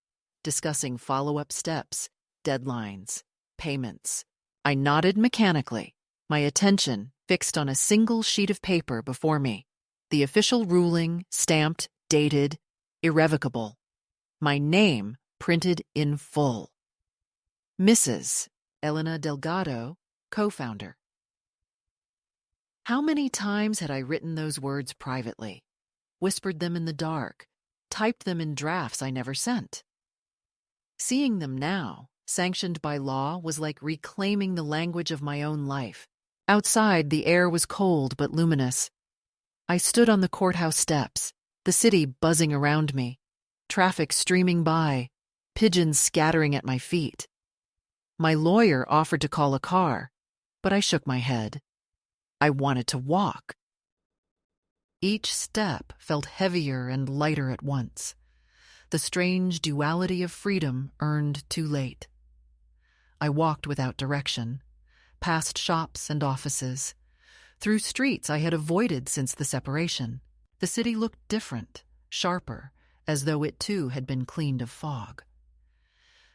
discussing follow-up steps, deadlines, payments. I nodded mechanically, my attention fixed on a single sheet of paper before me. The official ruling, stamped, dated, irrevocable. My name printed in full. Mrs. Elena Delgado, co-founder. How many times had I written those words privately, whispered them in the dark, typed them in drafts I never sent? Seeing them now, sanctioned by law, was like reclaiming the language of my own life. Outside, the air was cold but luminous. I stood on the courthouse steps, the city buzzing around me, traffic streaming by, pigeons scattering at my feet. My lawyer offered to call a car, but I shook my head. I wanted to walk. Each step felt heavier and lighter at once. The strange duality of freedom earned too late. I walked without direction, past shops and offices, through streets I had avoided since the separation. The city looked different, sharper, as though it too had been cleaned of fog.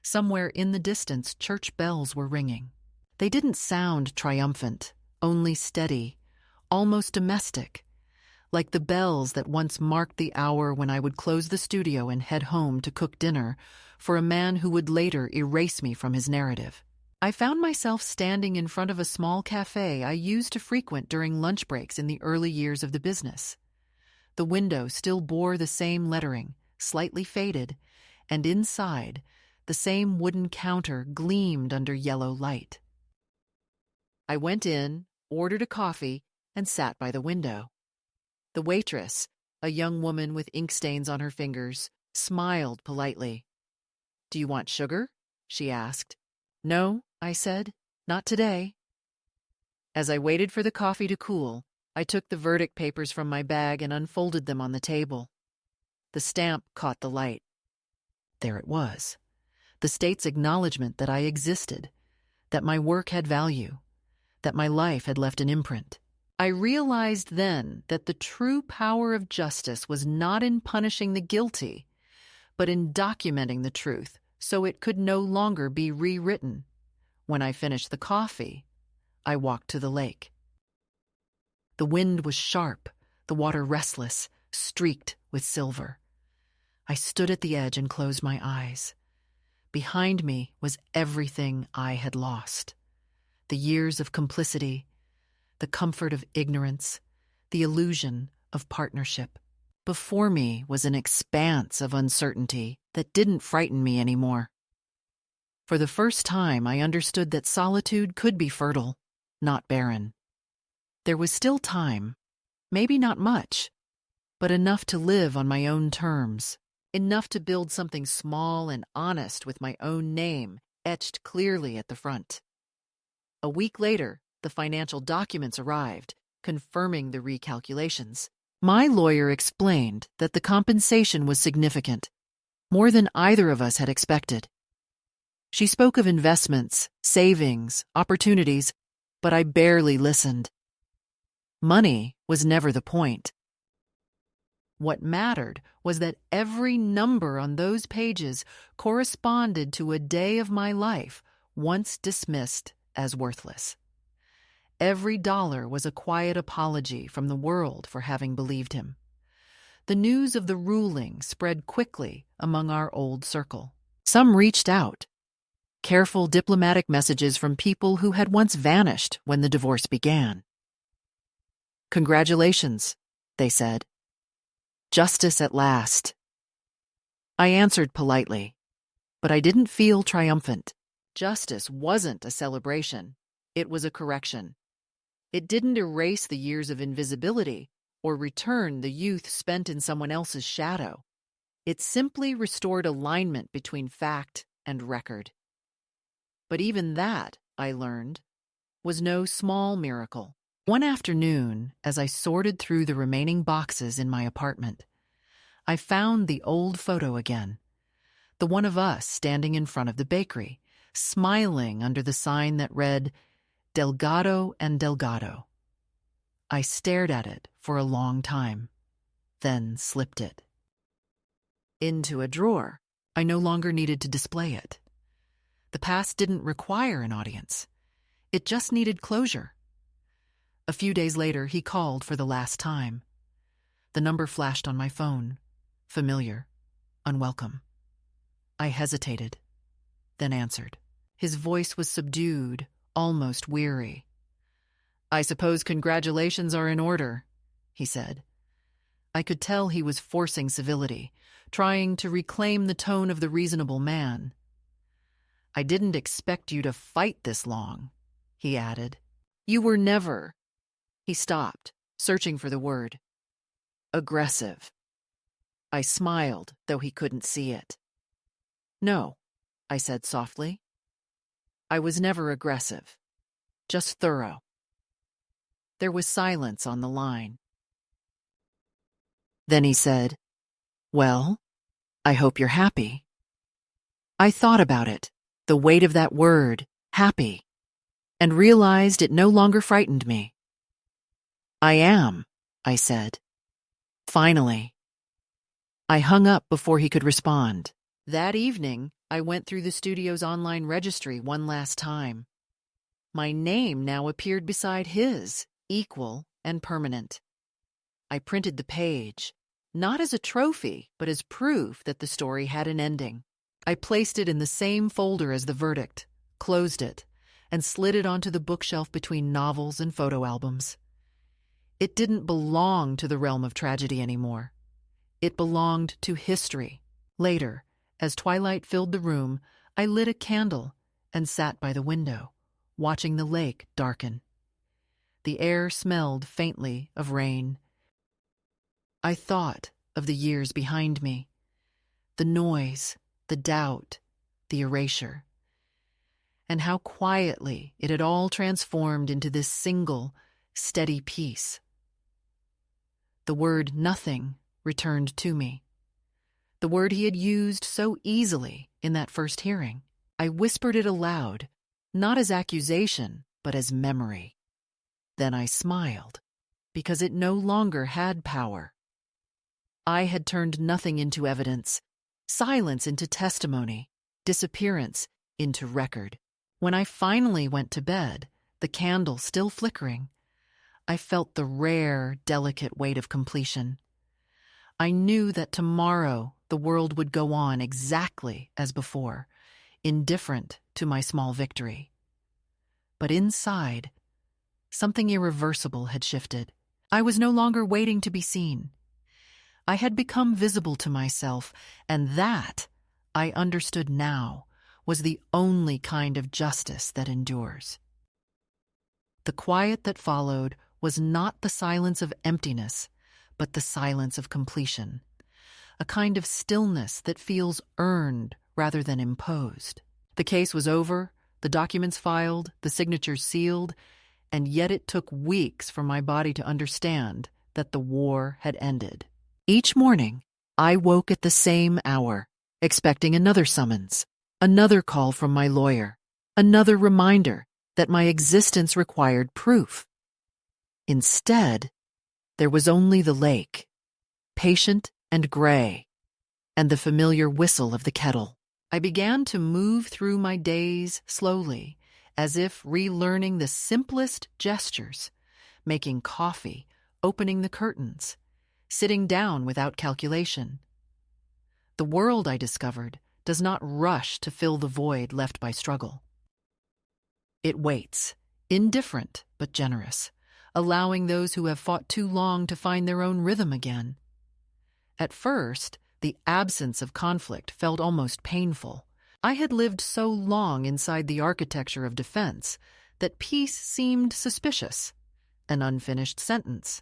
Somewhere in the distance, church bells were ringing. They didn't sound triumphant, only steady, almost domestic, like the bells that once marked the hour when I would close the studio and head home to cook dinner for a man who would later erase me from his narrative. I found myself standing in front of a small cafe I used to frequent during lunch breaks in the early years of the business. The window still bore the same lettering, slightly faded, and inside, the same wooden counter gleamed under yellow light. I went in, ordered a coffee, and sat by the window. The waitress, a young woman with ink stains on her fingers, smiled politely. "Do you want sugar?" she asked. "No," I said, "not today." As I waited for the coffee to cool, I took the verdict papers from my bag and unfolded them on the table. The stamp caught the light. There it was, the state's acknowledgement that I existed, that my work had value, that my life had left an imprint. I realized then that the true power of justice was not in punishing the guilty, but in documenting the truth so it could no longer be rewritten. When I finished the coffee, I walked to the lake. The wind was sharp, the water restless, streaked with silver. I stood at the edge and closed my eyes. Behind me was everything I had lost. The years of complicity, the comfort of ignorance, the illusion of partnership. Before me was an expanse of uncertainty that didn't frighten me anymore. For the first time, I understood that solitude could be fertile, not barren. There was still time, maybe not much, but enough to live on my own terms, enough to build something small and honest with my own name etched clearly at the front. A week later, the financial documents arrived, confirming the recalculations. My lawyer explained that the compensation was significant, more than either of us had expected. She spoke of investments, savings, opportunities, but I barely listened. Money was never the point. What mattered was that every number on those pages corresponded to a day of my life once dismissed as worthless. Every dollar was a quiet apology from the world for having believed him. The news of the ruling spread quickly among our old circle. Some reached out, careful diplomatic messages from people who had once vanished when the divorce began. "Congratulations," they said. "Justice at last." I answered politely, but I didn't feel triumphant. Justice wasn't a celebration. It was a correction. It didn't erase the years of invisibility or return the youth spent in someone else's shadow. It simply restored alignment between fact and record. But even that, I learned, was no small miracle. One afternoon, as I sorted through the remaining boxes in my apartment, I found the old photo again, the one of us standing in front of the bakery, smiling under the sign that read, "Delgado and Delgado." I stared at it for a long time, then slipped it into a drawer. I no longer needed to display it. The past didn't require an audience. It just needed closure. A few days later, he called for the last time. The number flashed on my phone. Familiar, unwelcome. I hesitated, then answered. His voice was subdued, almost weary. "I suppose congratulations are in order," he said. I could tell he was forcing civility, trying to reclaim the tone of the reasonable man. "I didn't expect you to fight this long," he added. "You were never—" He stopped, searching for the word. "Aggressive." I smiled, though he couldn't see it. "No," I said softly. "I was never aggressive, just thorough." There was silence on the line. Then he said, "Well, I hope you're happy." I thought about it, the weight of that word, happy, and realized it no longer frightened me. "I am," I said. Finally. I hung up before he could respond. That evening, I went through the studio's online registry one last time. My name now appeared beside his, equal and permanent. I printed the page, not as a trophy, but as proof that the story had an ending. I placed it in the same folder as the verdict, closed it, and slid it onto the bookshelf between novels and photo albums. It didn't belong to the realm of tragedy anymore. It belonged to history. Later, as twilight filled the room, I lit a candle and sat by the window, watching the lake darken. The air smelled faintly of rain. I thought of the years behind me, the noise, the doubt, the erasure, and how quietly it had all transformed into this single, steady peace. The word nothing returned to me, the word he had used so easily in that first hearing. I whispered it aloud, not as accusation, but as memory. Then I smiled, because it no longer had power. I had turned nothing into evidence, silence into testimony, disappearance into record. When I finally went to bed, the candle still flickering, I felt the rare, delicate weight of completion. I knew that tomorrow the world would go on exactly as before, indifferent to my small victory. But inside, something irreversible had shifted. I was no longer waiting to be seen. I had become visible to myself, and that, I understood now, was the only kind of justice that endures. The quiet that followed was not the silence of emptiness, but the silence of completion, a kind of stillness that feels earned rather than imposed. The case was over, the documents filed, the signatures sealed, and yet it took weeks for my body to understand that the war had ended. Each morning, I woke at the same hour, expecting another summons, another call from my lawyer, another reminder that my existence required proof. Instead, there was only the lake, patient and gray, and the familiar whistle of the kettle. I began to move through my days slowly, as if relearning the simplest gestures, making coffee, opening the curtains, sitting down without calculation. The world, I discovered, does not rush to fill the void left by struggle. It waits, indifferent but generous, allowing those who have fought too long to find their own rhythm again. At first, the absence of conflict felt almost painful. I had lived so long inside the architecture of defense that peace seemed suspicious, an unfinished sentence.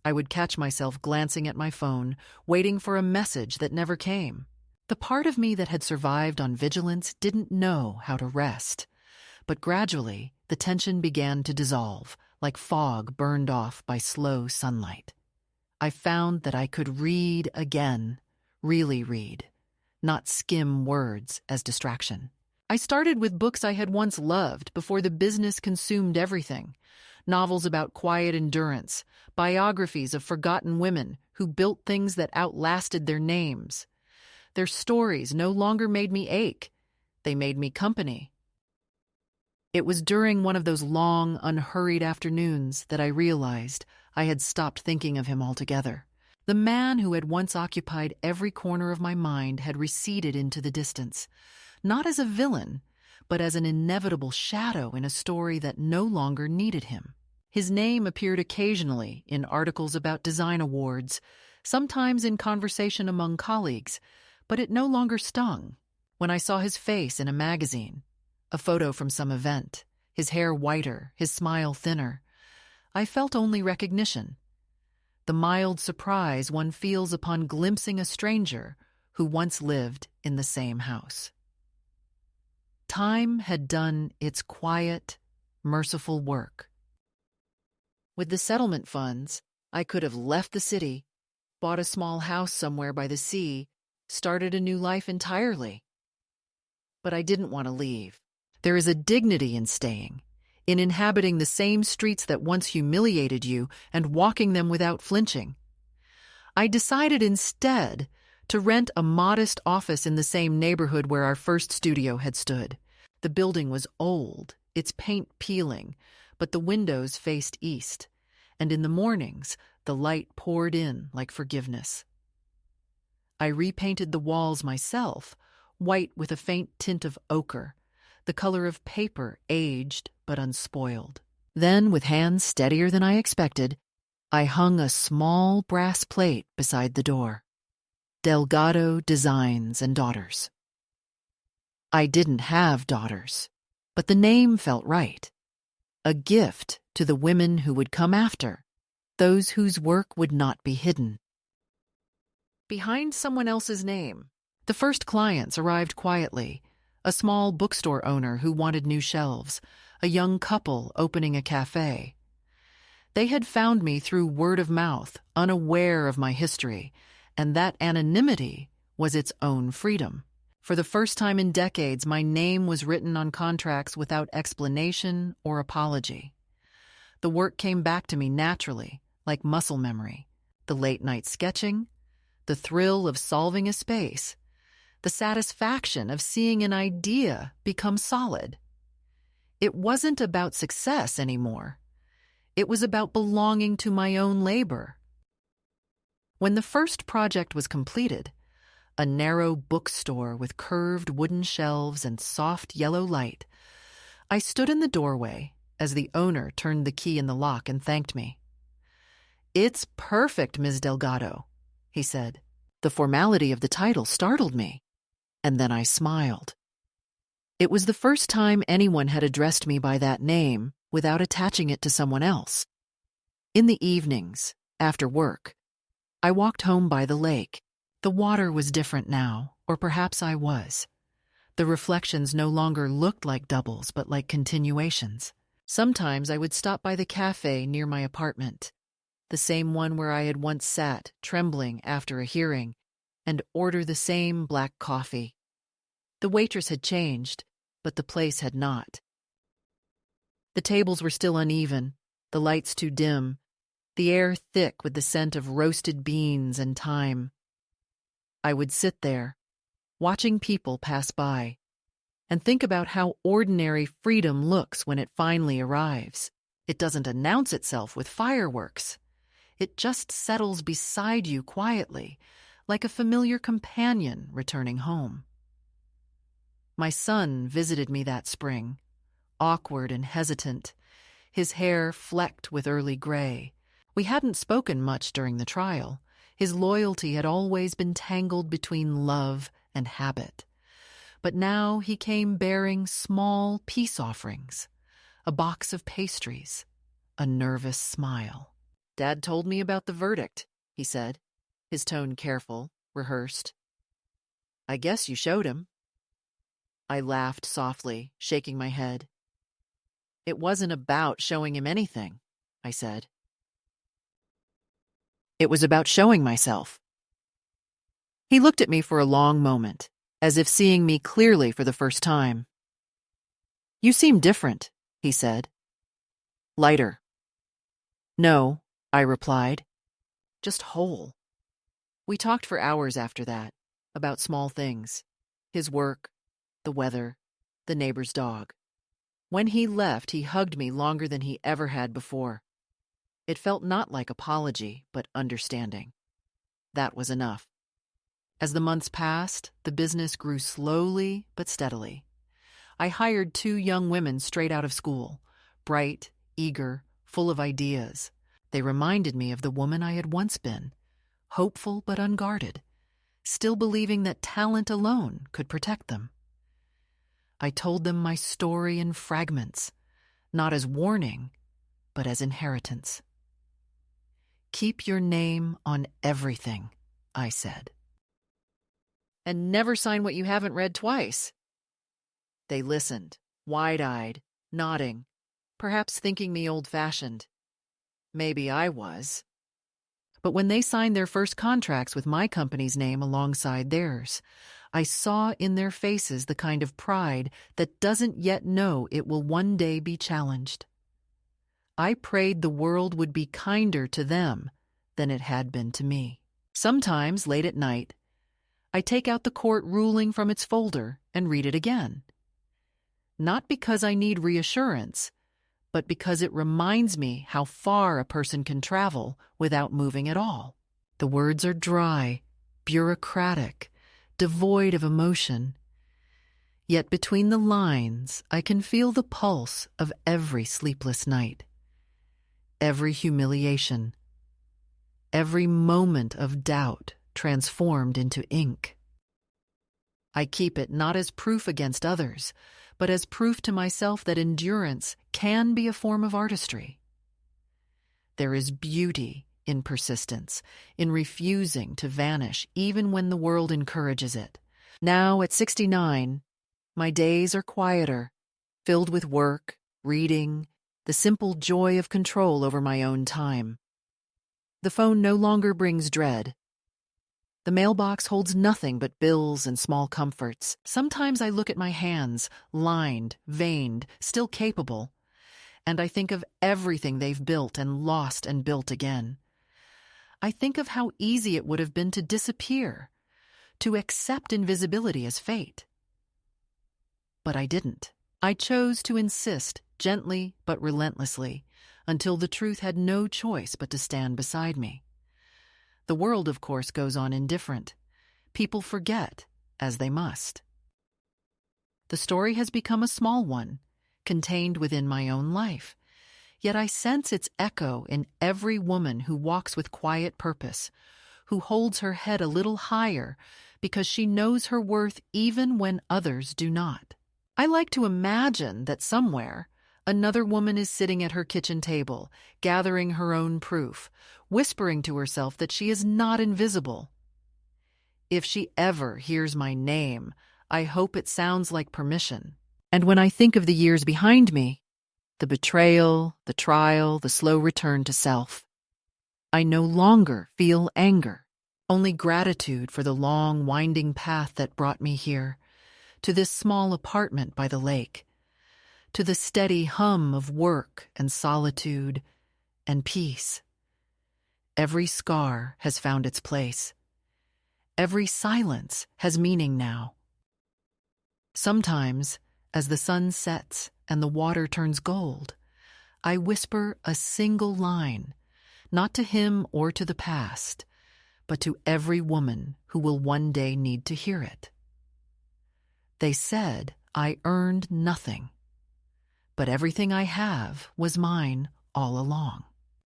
I would catch myself glancing at my phone, waiting for a message that never came. The part of me that had survived on vigilance didn't know how to rest. But gradually, the tension began to dissolve, like fog burned off by slow sunlight. I found that I could read again, really read, not skim words as distraction. I started with books I had once loved before the business consumed everything. Novels about quiet endurance, biographies of forgotten women who built things that outlasted their names. Their stories no longer made me ache. They made me company. It was during one of those long, unhurried afternoons that I realized I had stopped thinking of him altogether. The man who had once occupied every corner of my mind had receded into the distance, not as a villain, but as an inevitable shadow in a story that no longer needed him. His name appeared occasionally in articles about design awards, sometimes in conversation among colleagues, but it no longer stung. When I saw his face in a magazine, a photo from some event, his hair whiter, his smile thinner, I felt only recognition. The mild surprise one feels upon glimpsing a stranger who once lived in the same house. Time had done its quiet, merciful work. With the settlement funds, I could have left the city, bought a small house somewhere by the sea, started a new life entirely. But I didn't want to leave. There is a dignity in staying, in inhabiting the same streets that once humiliated you and walking them without flinching. I decided instead to rent a modest office in the same neighborhood where our first studio had stood. The building was old, its paint peeling, but the windows faced east, and in the mornings the light poured in like forgiveness. I repainted the walls myself, white with a faint tint of ochre, the color of paper aged but unspoiled. Then, with hands steadier than I expected, I hung a small brass plate beside the door. Delgado Designs and Daughters. I didn't have daughters, but the name felt right. A gift to the women who would come after, those whose work would not be hidden. Behind someone else's name, the first clients arrived quietly. A small bookstore owner who wanted new shelves, a young couple opening a cafe. They had found me through word of mouth, unaware of my history, and that anonymity was its own freedom. For the first time in decades, my name was written on contracts without explanation or apology. The work came back to me naturally, like muscle memory. The late-night sketching, the thrill of solving a space, the satisfaction of seeing an idea become solid. It wasn't about success anymore. It was about belonging to my own labor. When the first project was completed, a narrow bookstore with curved wooden shelves and soft yellow light, I stood in the doorway as the owner turned the key in the lock and thanked me. "It's perfect, Ms. Delgado," he said. The formality of the title startled me. And then I smiled. It was the first time anyone had addressed me by that name without attaching it to someone else. In the evenings, after work, I walked home by the lake. The water was different now, or perhaps I was. The reflections no longer looked like doubles, but like continuations. Sometimes I would stop by the cafe near my apartment, the same one where I had once sat, trembling after a hearing, and order the same black coffee. The waitress had changed, but the place had not. The tables were still uneven, the lights too dim, the air thick with the scent of roasted beans and thyme. I would sit there, watching people pass by, and think about how ordinary freedom looks when it finally arrives. It doesn't announce itself with fireworks. It just settles beside you quietly, like a familiar companion returning home. My son visited me that spring, awkward and hesitant, his hair flecked with early gray. We hadn't spoken much during the trial. His loyalty had always been tangled between love and habit. But now he came bearing small peace offerings, a box of pastries, a nervous smile. "Dad told me about the verdict," he said, his tone careful, rehearsed. "I guess you showed him." I laughed softly, shaking my head. "It wasn't about showing him anything," I said. "It was about showing myself." He looked at me for a long moment, as if seeing me clearly for the first time. "You seem different," he said. "Lighter." "No," I replied, "just whole." We talked for hours after that, about small things, his work, the weather, the neighbor's dog. When he left, he hugged me longer than he ever had before. It felt not like apology, but understanding. That was enough. As the months passed, the business grew slowly but steadily. I hired 2 young women straight out of school, bright, eager, full of ideas. They reminded me of the woman I had once been, hopeful but unguarded, still believing that talent alone could protect them. I told them my story in fragments, not as warning, but as inheritance. "Keep your name on everything," I said. "And never sign what you haven't read twice." They listened, wide-eyed, nodding, perhaps thinking me old-fashioned. Maybe I was. But when they signed their first contracts with my company's name alongside theirs, I saw in their faces the kind of pride that doesn't yet know it will one day be challenged. I prayed the world would be kinder to them than it had been to me. Sometimes, late at night, I take out the court ruling from its folder and read it again. Not because I need reassurance, but because it reminds me how far a person can travel without moving at all. The words are dry, bureaucratic, devoid of emotion. Yet between the lines, I can feel the pulse of every sleepless night, every humiliation, every moment of doubt transformed into ink. I keep it not as proof against others, but as proof to myself that endurance can be a form of artistry. There is beauty in persistence, in refusing to vanish even when the world encourages it. Now, at 69, my days are quieter, filled with work, reading, the simple joy of control over my own time. The phone no longer brings dread. The mailbox holds nothing but bills and small comforts. Sometimes I look at my hands, lined, veined, still capable, and I think of everything they've built and lost and built again. I think of how easy it would have been to disappear, to accept invisibility as fate. But I didn't. I chose to insist, gently but relentlessly, until the truth had no choice but to stand beside me. The world, of course, goes on indifferent. People forget, as they must. The story has become a small one, contained within my own life. Yet I sense its echo in every woman who walks with quiet purpose, who holds her head a little higher because she knows her worth even when others do not. I like to imagine that somewhere, another woman is sitting at her kitchen table, gathering her own proof, whispering to herself that she is not invisible. If she ever hears my name, I hope it sounds like permission. And when I think of the years behind me, the betrayal, the trial, the slow return to self, I no longer feel anger, only gratitude for the long, winding path that brought me here, to this small apartment by the lake, to the steady hum of work and solitude and peace. Every scar has found its place. Every silence has meaning now. Sometimes, as the sun sets and the water turns gold, I whisper a single line, not to him or to the past, but to every woman who will one day need to hear it. They said I earned nothing, but everything I have was mine all along.